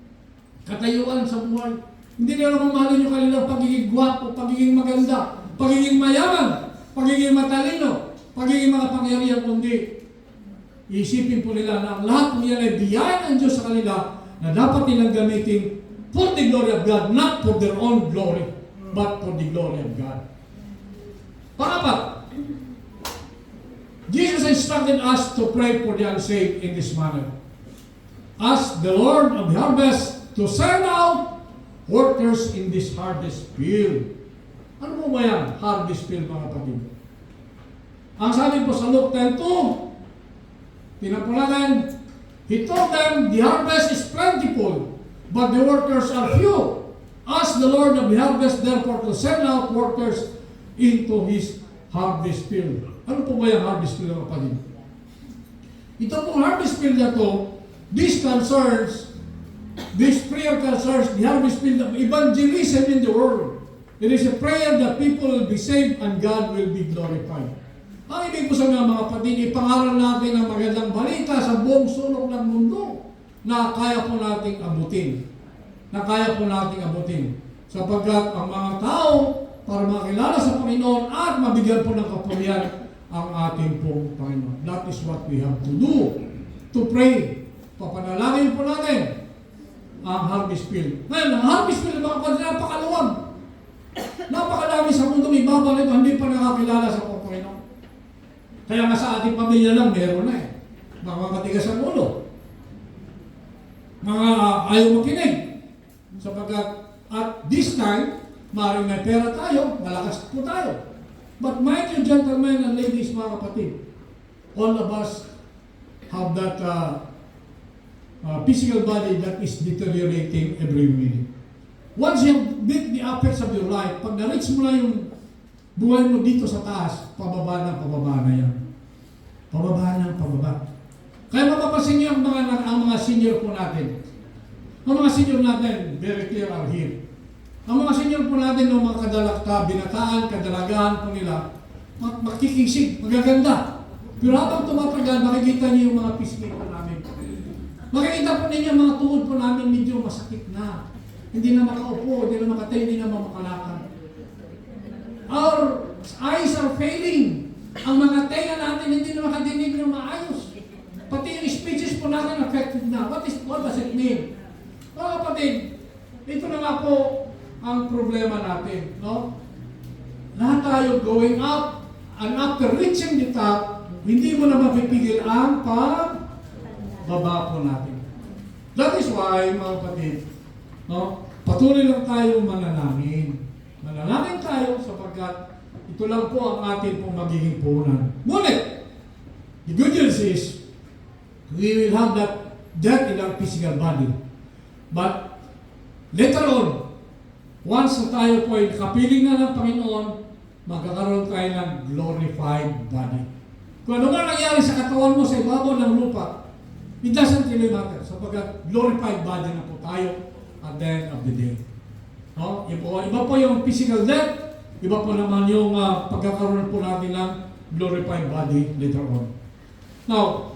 katayuan sa buhay. Hindi nila mamahalin yung kanilang pagiging gwapo, pagiging maganda, pagiging mayaman, pagiging matalino, pagiging makapangyarihan, kundi isipin po nila na ang lahat po yan ay biyaya ng Diyos sa kanila na dapat nilang gamitin for the glory of God, not for their own glory, but for the glory of God. Pangapat, Jesus instructed us to pray for the unsaved in this manner. Ask the Lord of the harvest to send out workers in this harvest field. Ano po ba yan? Harvest field, mga kapatid. Ang sabi po sa Luke 10:2, pinapulagan, He told them, the harvest is plentiful, but the workers are few. Ask the Lord of the harvest, therefore, to send out workers into His harvest field. Ano po ba yung harvest field, mga kapatid? Ito pong harvest field na to, this prayer concerns the harvest field of evangelism in the world. It is a prayer that people will be saved and God will be glorified. Ang ibig ko sabihin, mga kapatid, ipangaral natin ang magandang balita sa buong sulok ng mundo na kaya po nating abutin. Sapagkat ang mga tao, para makilala sa Panginoon at mabigyan po ng kapulian ang ating pong Panginoon. That is what we have to do. To pray. Papanalangin po natin ang harvest field. Ngayon, ang harvest field, mga kapatid, napakaluwag. Napakadami sa mundo, may babalik, hindi pa nakakilala sa Panginoon. Kaya nga sa ating pamilya lang, meron na eh. Mga matigas ang ulo. Mga ayaw makinig. Sapagkat at this time, maaaring may pera tayo, malakas po tayo. But mind you, gentlemen and ladies, mga kapatid, all of us have that physical body that is deteriorating every minute. Once you have met the apex of your life, pag na-reach mo na yung buhay mo dito sa taas, pababa na yan. Pababa na, pababa. Kaya mapapasin niyo ang mga senior po natin. Ang mga senior natin, very clear are here. Ang mga senior po natin, ng mga binataan, kadalagaan po nila, makikisig, magaganda. Pero habang tumatagal, makikita niyo yung mga pisngi po namin. Makikita po ninyo ang mga tuhod po namin medyo masakit na. Hindi na makaupo, hindi na makatayo, hindi na makalakad. Our eyes are failing. Ang mga tenga natin hindi na makadinig ng maayos. Pati yung speeches po natin affected na. What does it mean? Mga kapatid, ito na nga po ang problema natin. No? Lahat tayo going up, and after reaching the top, hindi mo na mapipigil ang pagbaba po natin. That is why, mga kapatid, no? Patuloy lang tayo manalangin. Manalangin tayo sapagkat ito lang po ang atin pong magiging puhunan. Ngunit, the good news is, we will have that in our physical body. But, later on, once na tayo po ay nakapiling na ng Panginoon, magkakaroon tayo ng glorified body. Kung ano man nangyari sa katawan mo sa ibabaw ng lupa, it doesn't really matter sapagkat glorified body na po tayo at the end of the day. No? Iba po yung physical death, iba po naman yung pagkakaroon po natin ng glorified body later on. Now,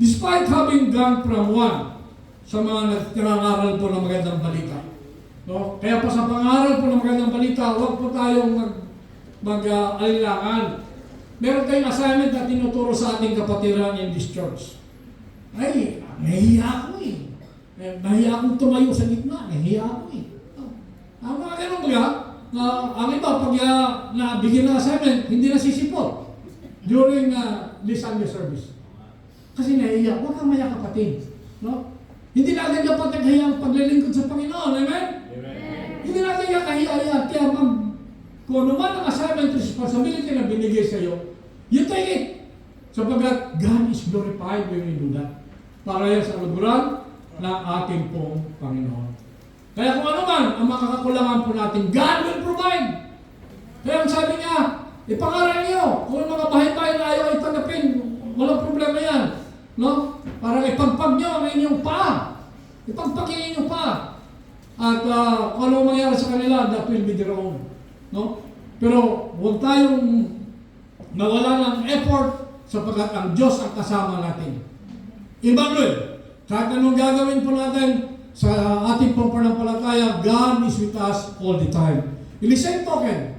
despite having gone from one sa mga nagtirangaral po ng magandang balita, no? Kaya pa sa pangaral po ng magandang balita, huwag po tayong mag-alilangan. Meron tayong assignment na tinuturo sa ating kapatiran in this church. Ay, nahiya ako eh. Nahiya akong tumayo sa gitna. Nahiya ako eh. Ang mga ganun mga, ang iba pag nabigyan ng assignment, hindi na sisipot during this Sunday service. Kasi nahiya. Huwag kang maya kapatid. No? Hindi natin dapat naghiya ang paglilingkod sa Panginoon. Amen? Amen. Hindi natin kahiya. Kaya kung ano man ang assignment, responsibility na binigay sa iyo, you take it. Sapagkat God is glorified when we do that. Para yan sa luguran ng ating pong Panginoon. Kaya kung ano man ang makakakulangan po natin, God will provide. Kaya ang sabi niya, ipangaral niyo. Kung mga bahay-bahay na ayaw ay tanggapin, walang problema yan. No? Para ipagpag niyo ang inyong paa. Ipagpagin inyong paa. At kung ano mangyari sa kanila, that will be their own. No? Pero huwag tayong nawala ng effort sapagkat ang Diyos ang kasama natin. Emmanuel, kahit anong gagawin po natin sa ating pong pananampalataya, God is with us all the time. In the same token,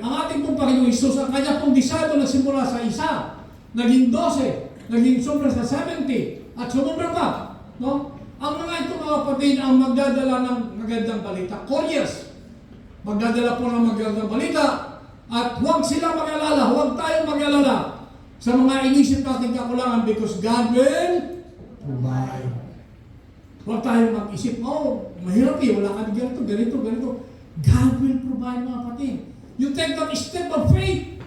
ang ating pong Panginoong Isus, ang kanya pong disciple na simula sa isa, naging 12, naging sobra sa 70, at sumubra pa. No? Ang mga ito mga kapatid ang magdadala ng magandang balita. Couriers, magdadala po ng magandang balita, at huwag sila mag-alala, huwag tayong mag-alala sa mga inisip natin kakulangan because God will provide. Huwag tayong mag-isip, mahirap wala ka ganito. God will provide mga kapatid. You take that step of faith.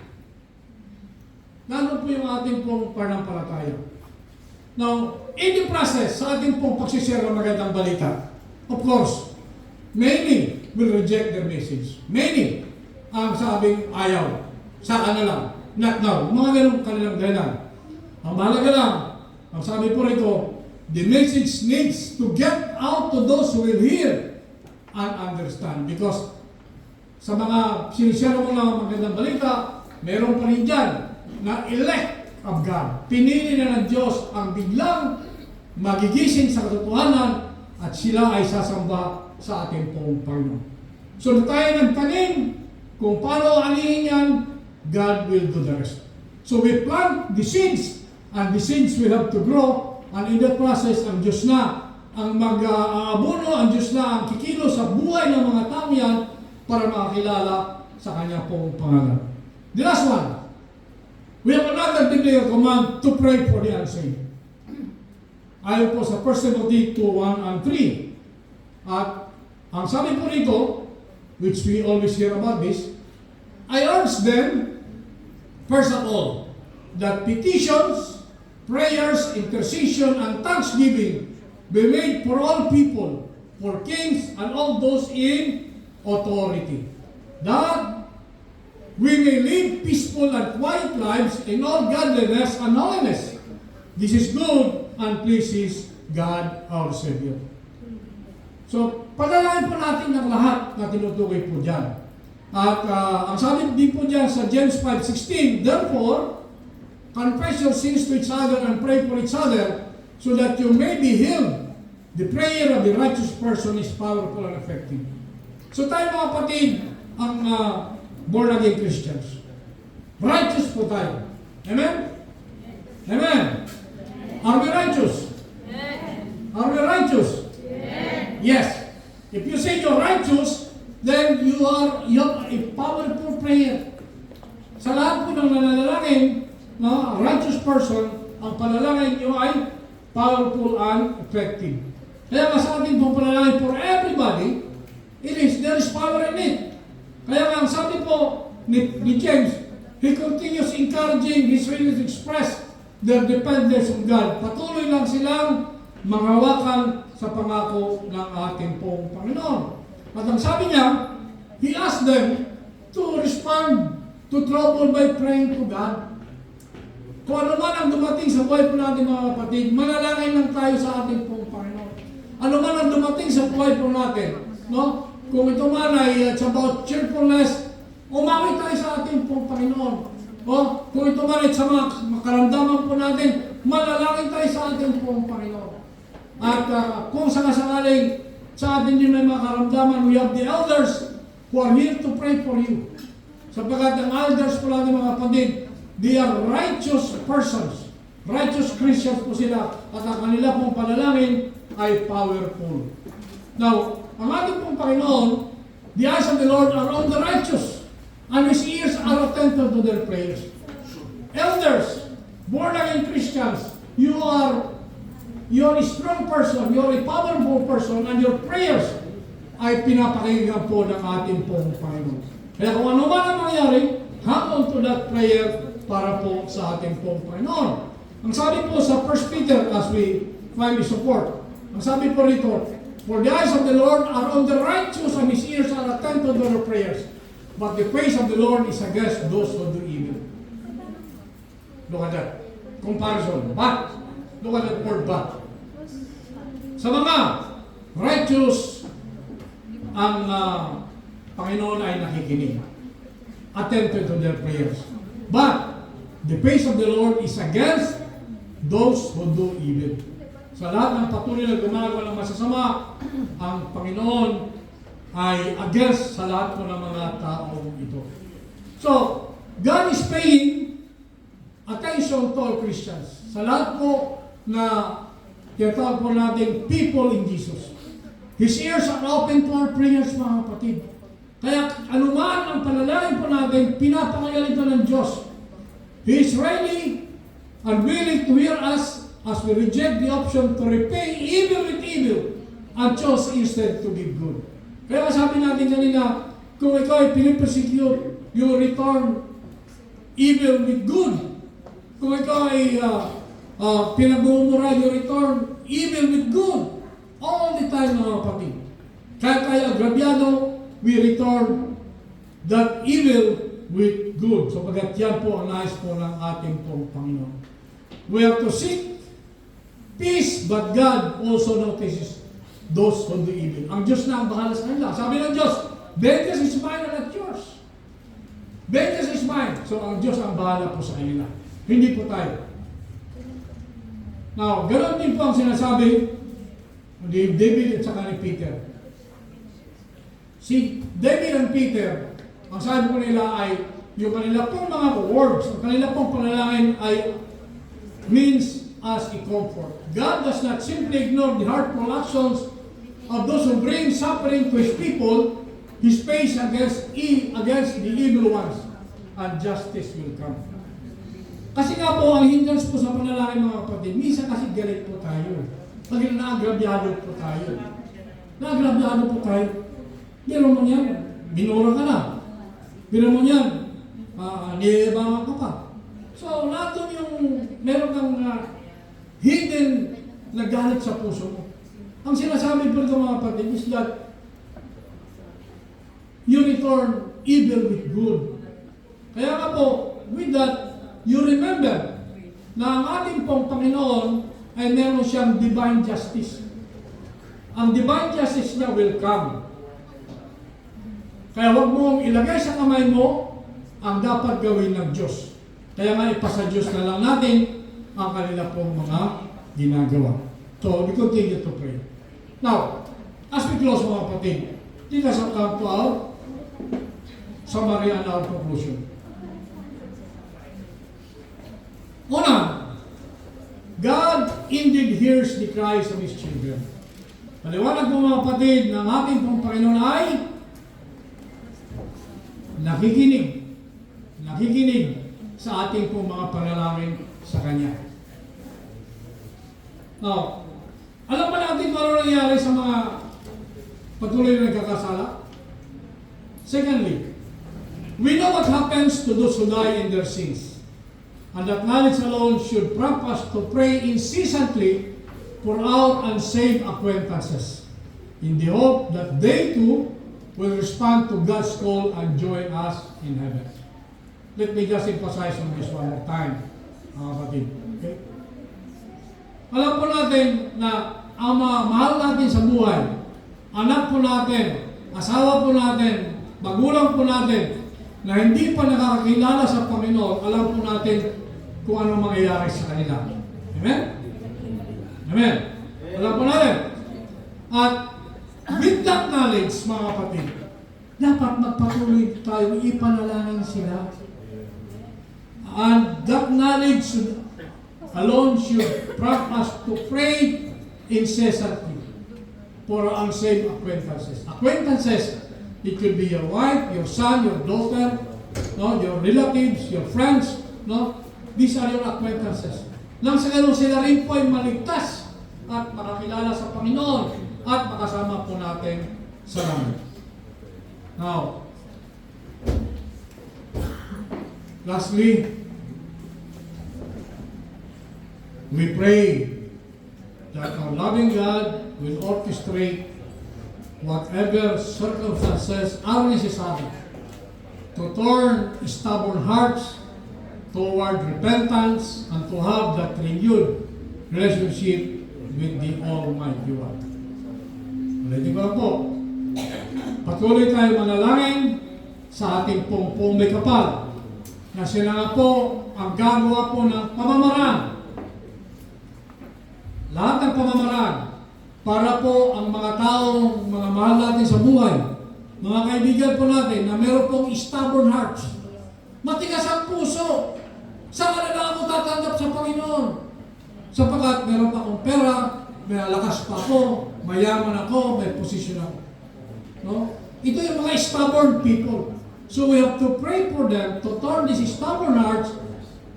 Lalo po yung ating pong pananampalataya. Now, in the process, sa ating pong pagsishare ng magandang balita, of course, many will reject their message. Many ang sabing ayaw. Saka na lang. Not now. Mga ganun kanilang dahilan. Ang mahalaga lang, ang sabi po rito, the message needs to get out to those who will hear and understand. Because sa mga sinishare mo ng magandang balita, meron pa rin dyan na elect of God. Pinili na ng Diyos ang biglang magigising sa katotohanan at sila ay sasamba sa ating pong Panginoon. So tayo nagtanim kung paano anihin yan, God will do the rest. So we plant the seeds, and the seeds will have to grow, and in that process, ang Diyos na ang mag-aabono, ang Diyos na ang kikilo sa buhay ng mga tao yan para makakilala sa Kanya pong pangalan. The last one, we have another biblical command to pray for the unsaved. Ayon po sa 1 Timothy 2:1 and 3. At ang sabi po rito, which we always hear about this, I urge them, first of all, that petitions, prayers, intercession, and thanksgiving be made for all people, for kings and all those in authority, that we may live peaceful and quiet lives in all godliness and holiness. This is good and pleases God our Savior. So, padalain po natin ang lahat na tinutukoy po dyan. At ang sabi din po dyan sa James 5:16, therefore, confess your sins to each other and pray for each other so that you may be healed. The prayer of the righteous person is powerful and effective. So tayo mga kapatid, ang born again Christians. Righteous po tayo. Amen? Amen? Are we righteous? Are we righteous? Yes. If you say you're righteous, then you have a powerful prayer. Sa lahat po ng nananalangin, no, a righteous person, ang panalangin nyo ay powerful and effective. Kaya nga sa ating pong panalangin for everybody, there is power in it. Kaya nga ang sabi po ni James, he continues encouraging his readers to express their dependence on God. Patuloy lang silang manghawakan sa pangako ng ating pong Panginoon. At ang sabi niya, he asked them to respond to trouble by praying to God. Kung ano man ang dumating sa buhay po natin mga kapatid, manalangin lang tayo sa ating pong Panginoon. Ano man ang dumating sa buhay po natin, no? Kung ito man ay it's about cheerfulness, umawi tayo sa ating pong Panginoon. O, kung ito man ay sa mga makaramdaman po natin, manalangin tayo sa ating pong Panginoon. At kung sangasangaling sa atin din may makaramdaman, we have the elders who are here to pray for you. Sapagkat ang elders po natin mga kapatid, they are righteous persons. Righteous Christians po sila at ang kanila pong panalangin ay powerful. Now, ang ating pong Panginoon, the eyes of the Lord are on the righteous and His ears are attentive to their prayers. Elders, born-again Christians, you are a strong person, you are a powerful person, and your prayers ay pinapakinggan po ng ating pong Panginoon. Kaya kung ano man ang mangyari, hang on to that prayer para po sa ating pong Panginoon. Ang sabi po sa 1 Peter, as we finally support, ang sabi po rito, for the eyes of the Lord are on the righteous and His ears are attentive to their prayers. But the face of the Lord is against those who do evil. Look at that. Comparison. But, look at that word but. Sa mga righteous, ang Panginoon ay nakikinig. Attentive to their prayers. But, the face of the Lord is against those who do evil. Sa lahat ng patuloy na gumagawa ng masasama, ang Panginoon ay against sa lahat po ng mga taong ito. So, God is paying attention to all Christians. Sa lahat po na tinatawag po natin people in Jesus. His ears are open to our prayers, mga kapatid. Kaya anuman ang panalangin po natin, pinapakinggan ito ng Diyos. He is ready and willing to hear us as we reject the option to repay evil with evil and chose instead to give good. Kaya sabi natin kanina, kung ikaw ay pinipersecute, you return evil with good. Kung ikaw ay pinagmumura, you return evil with good. All the time, mga kapatid. Kaya tayo agrabyado, we return that evil with good. So pagkat yan po ang nais po ng ating pong Panginoon. We have to seek peace, but God also notices those who do evil. Ang Diyos na ang bahala sa kanila. Sabi ng Diyos, vengeance is mine and not yours. Vengeance is mine. So ang Diyos ang bahala po sa kanila. Hindi po tayo. Now, ganoon din po ang sinasabi ni David at saka ni Peter. Si David and Peter, ang sabi po nila ay yung kanila pong mga words, ang kanila pong panalangin ay means as a comfort. God does not simply ignore the hurtful actions of those who bring suffering to His people. His face against the evil ones, and justice will come. Kasi nga po, ang hindrance po sa panalangin mga kapatid, minsan kasi galit po tayo. Pag naagrabyado po tayo. Naagrabyado po tayo. Biro mo niyan, binura ka na. Biro mo niyan, niyayabangan ka pa. So, lahat doon yung meron kang hidden na galit sa puso mo. Ang sinasabi po ng mga kapatid is that you return evil with good. Kaya nga po, with that, you remember na ang ating pong Panginoon ay meron siyang divine justice. Ang divine justice niya will come. Kaya huwag mong ilagay sa kamay mo ang dapat gawin ng Diyos. Kaya nga ipasa Diyos na lang natin ang kanila pong mga ginagawa. So, we continue to pray. Now, as we close mga kapatid, let us come to our summary and our conclusion. Una, God indeed hears the cries of His children. Paliwanag po mga kapatid ng ating pong Panginoon ay nakikinig sa ating pong mga panalangin sa Kanya. Now, alam ba natin kung ano nangyari sa mga patuloy na nagkakasala? Secondly, we know what happens to those who die in their sins. And that knowledge alone should prompt us to pray incessantly for our unsaved acquaintances, in the hope that they too will respond to God's call and join us in heaven. Let me just emphasize on this one more time, mga kapatid. Okay? Alam po natin na ang mga mahal natin sa buhay, anak po natin, asawa po natin, magulang po natin, na hindi pa nakakakilala sa Panginoon, alam po natin kung ano mangyayari sa kanila. Amen? Amen? Alam po natin. At with that knowledge, mga kapatid, dapat magpatuloy tayo, ipanalangin sila. And that knowledge alone should prompt us to pray incessantly for our unsaved acquaintances. Acquaintances, it could be your wife, your son, your daughter, no, your relatives, your friends, no? These are your acquaintances. Nang sa ganun sila rin po ay maligtas at makakilala sa Panginoon at makasama po natin sa langit. Now, lastly, we pray that our loving God will orchestrate whatever circumstances are necessary to turn stubborn hearts toward repentance and to have that renewed relationship with the Almighty One. Ulitin ko lang po, patuloy tayo manalangin sa ating pong may kapal na sila nga po ang gagawa po ng pamamaraan. Lahat ng pamamaraan para po ang mga taong mga mahal natin sa buhay, mga kaibigan po natin na meron pong stubborn hearts, matigas ang puso, saan ka na ako tatanggap sa Panginoon? Sapagkat meron pa akong pera, may lakas pa ako, mayaman ako, may posisyon ako. No? Ito yung mga stubborn people. So we have to pray for them to turn these stubborn hearts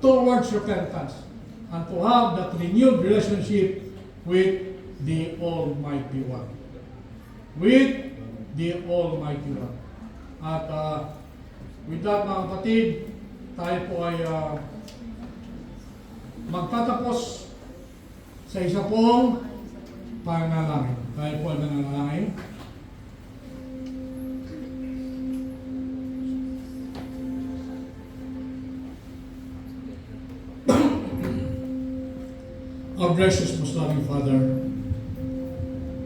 towards repentance and to have that renewed relationship with the Almighty One. With the Almighty One. At with that mga kapatid, tayo po ay magtatapos sa isa pong panalangin. Tayo po ay nanalangin. Our gracious, most loving Father,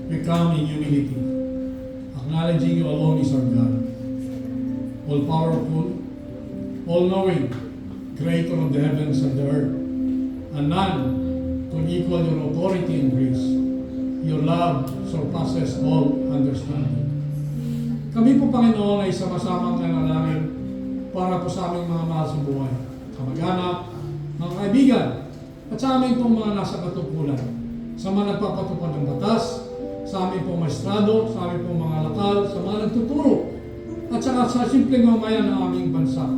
we come in humility, acknowledging you alone is our God, all-powerful, all-knowing, creator of the heavens and the earth, and none could equal your authority and grace. Your love surpasses all understanding. Kami po, Panginoon, ay sama-samang nanalangin para po sa aming mga mahal sa buhay, kamag-anak, mga kaibigan, at sa amin pong mga nasa katungkulan, sa mga nagpapatupad ng batas, sa amin pong maestrado, sa amin pong mga lakal, sa mga nagtuturo, at saka sa simpleng mamayan ng aming bansa,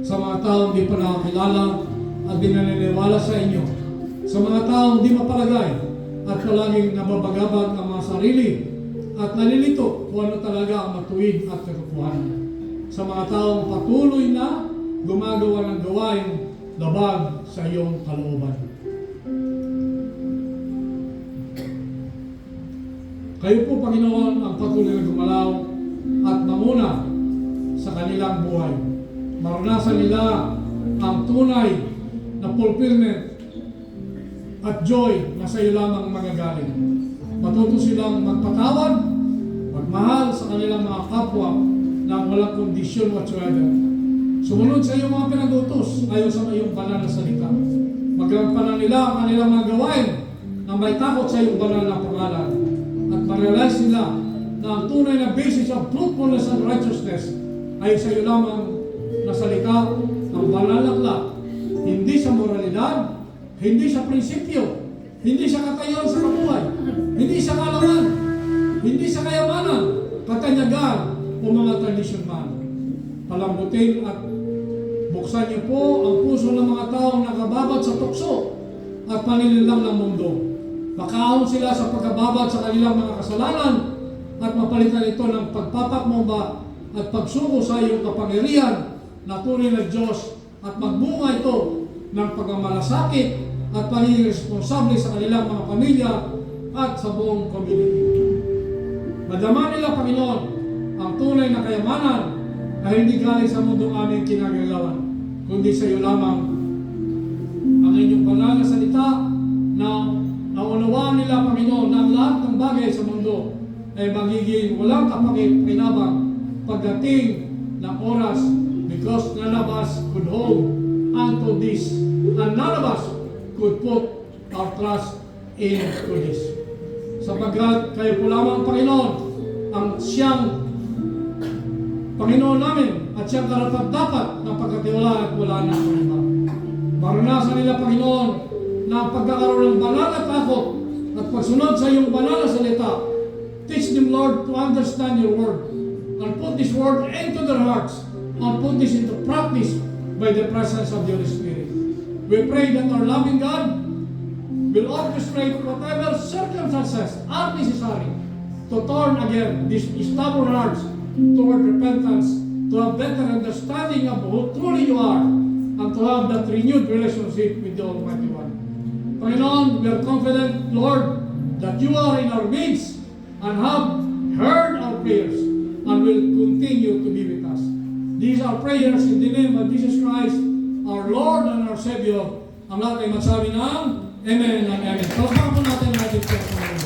sa mga taong di pa nakakilala at di naniniwala sa inyo, sa mga taong di mapalagay at palaging nababagabag ang mga sarili at nalilito kung ano talaga ang matuwid at katotohanan, sa mga taong patuloy na gumagawa ng gawain labag sa iyong kalooban. Kayo po, Panginoon, ang patuloy na gumalaw at manguna sa kanilang buhay. Maranasan nila ang tunay na fulfillment at joy na sa iyo lamang magagaling. Matuto silang magpatawad, magmahal sa kanilang mga kapwa na walang kondisyon whatsoever. Sumunod sa iyong mga pinag-utos ayon sa iyong banal na salita. Magampanan nila ang kanilang mga gawain na may takot sa iyong banal na pangalan. At ma-realize nila na ang tunay na basis of truthfulness and righteousness ay sa iyo lamang na salita ng banal na aklat. Hindi sa moralidad, hindi sa prinsipyo, hindi sa katayuan sa kabuhay, hindi sa kaalaman, hindi sa kayamanan, katanyagan o mga tradisyon man. Palambutin at buksan niyo po ang puso ng mga taong nakababad sa tukso at paninilang ng mundo. Makaahon sila sa pagkababad sa kanilang mga kasalanan at mapalitan ito ng pagpapakmumba at pagsuko sa iyong kapangyarihan na tunay na Diyos at magbunga ito ng pagmamalasakit at pagiging responsable sa kanilang mga pamilya at sa buong community. Madama nila, Panginoon, ang tunay na kayamanan ay hindi galing sa mundong aming kinagalawan, kundi sa iyo lamang. Ang inyong banal na salita na naunawaan nila, Panginoon, na ang lahat ng bagay sa mundo ay magiging walang kapakipakinabang pagdating ng oras, because none of us could hold unto this, and none of us could put our trust into this. Sapagkat kayo po lamang, Panginoon, ang siyang Panginoon namin at siyang karapat-dapat ng pagkatiwalaan at wala na ang iba. Maranasan nila, Panginoon, na ang pagkakaroon ng banal na takot at pagsunod sa iyong banal na salita. Teach them, Lord, to understand your word and put this word into their hearts and put this into practice by the presence of the Holy Spirit. We pray that our loving God will orchestrate whatever circumstances are necessary to turn again these stubborn hearts toward repentance, to have better understanding of who truly you are, and to have that renewed relationship with the Almighty One. Panginoon, we are confident, Lord, that you are in our midst and have heard our prayers and will continue to be with us. These are prayers in the name of Jesus Christ, our Lord and our Savior. Ang lahat ay magsabi ng Amen and Amen. Palakpakan po natin ang ating Panginoon.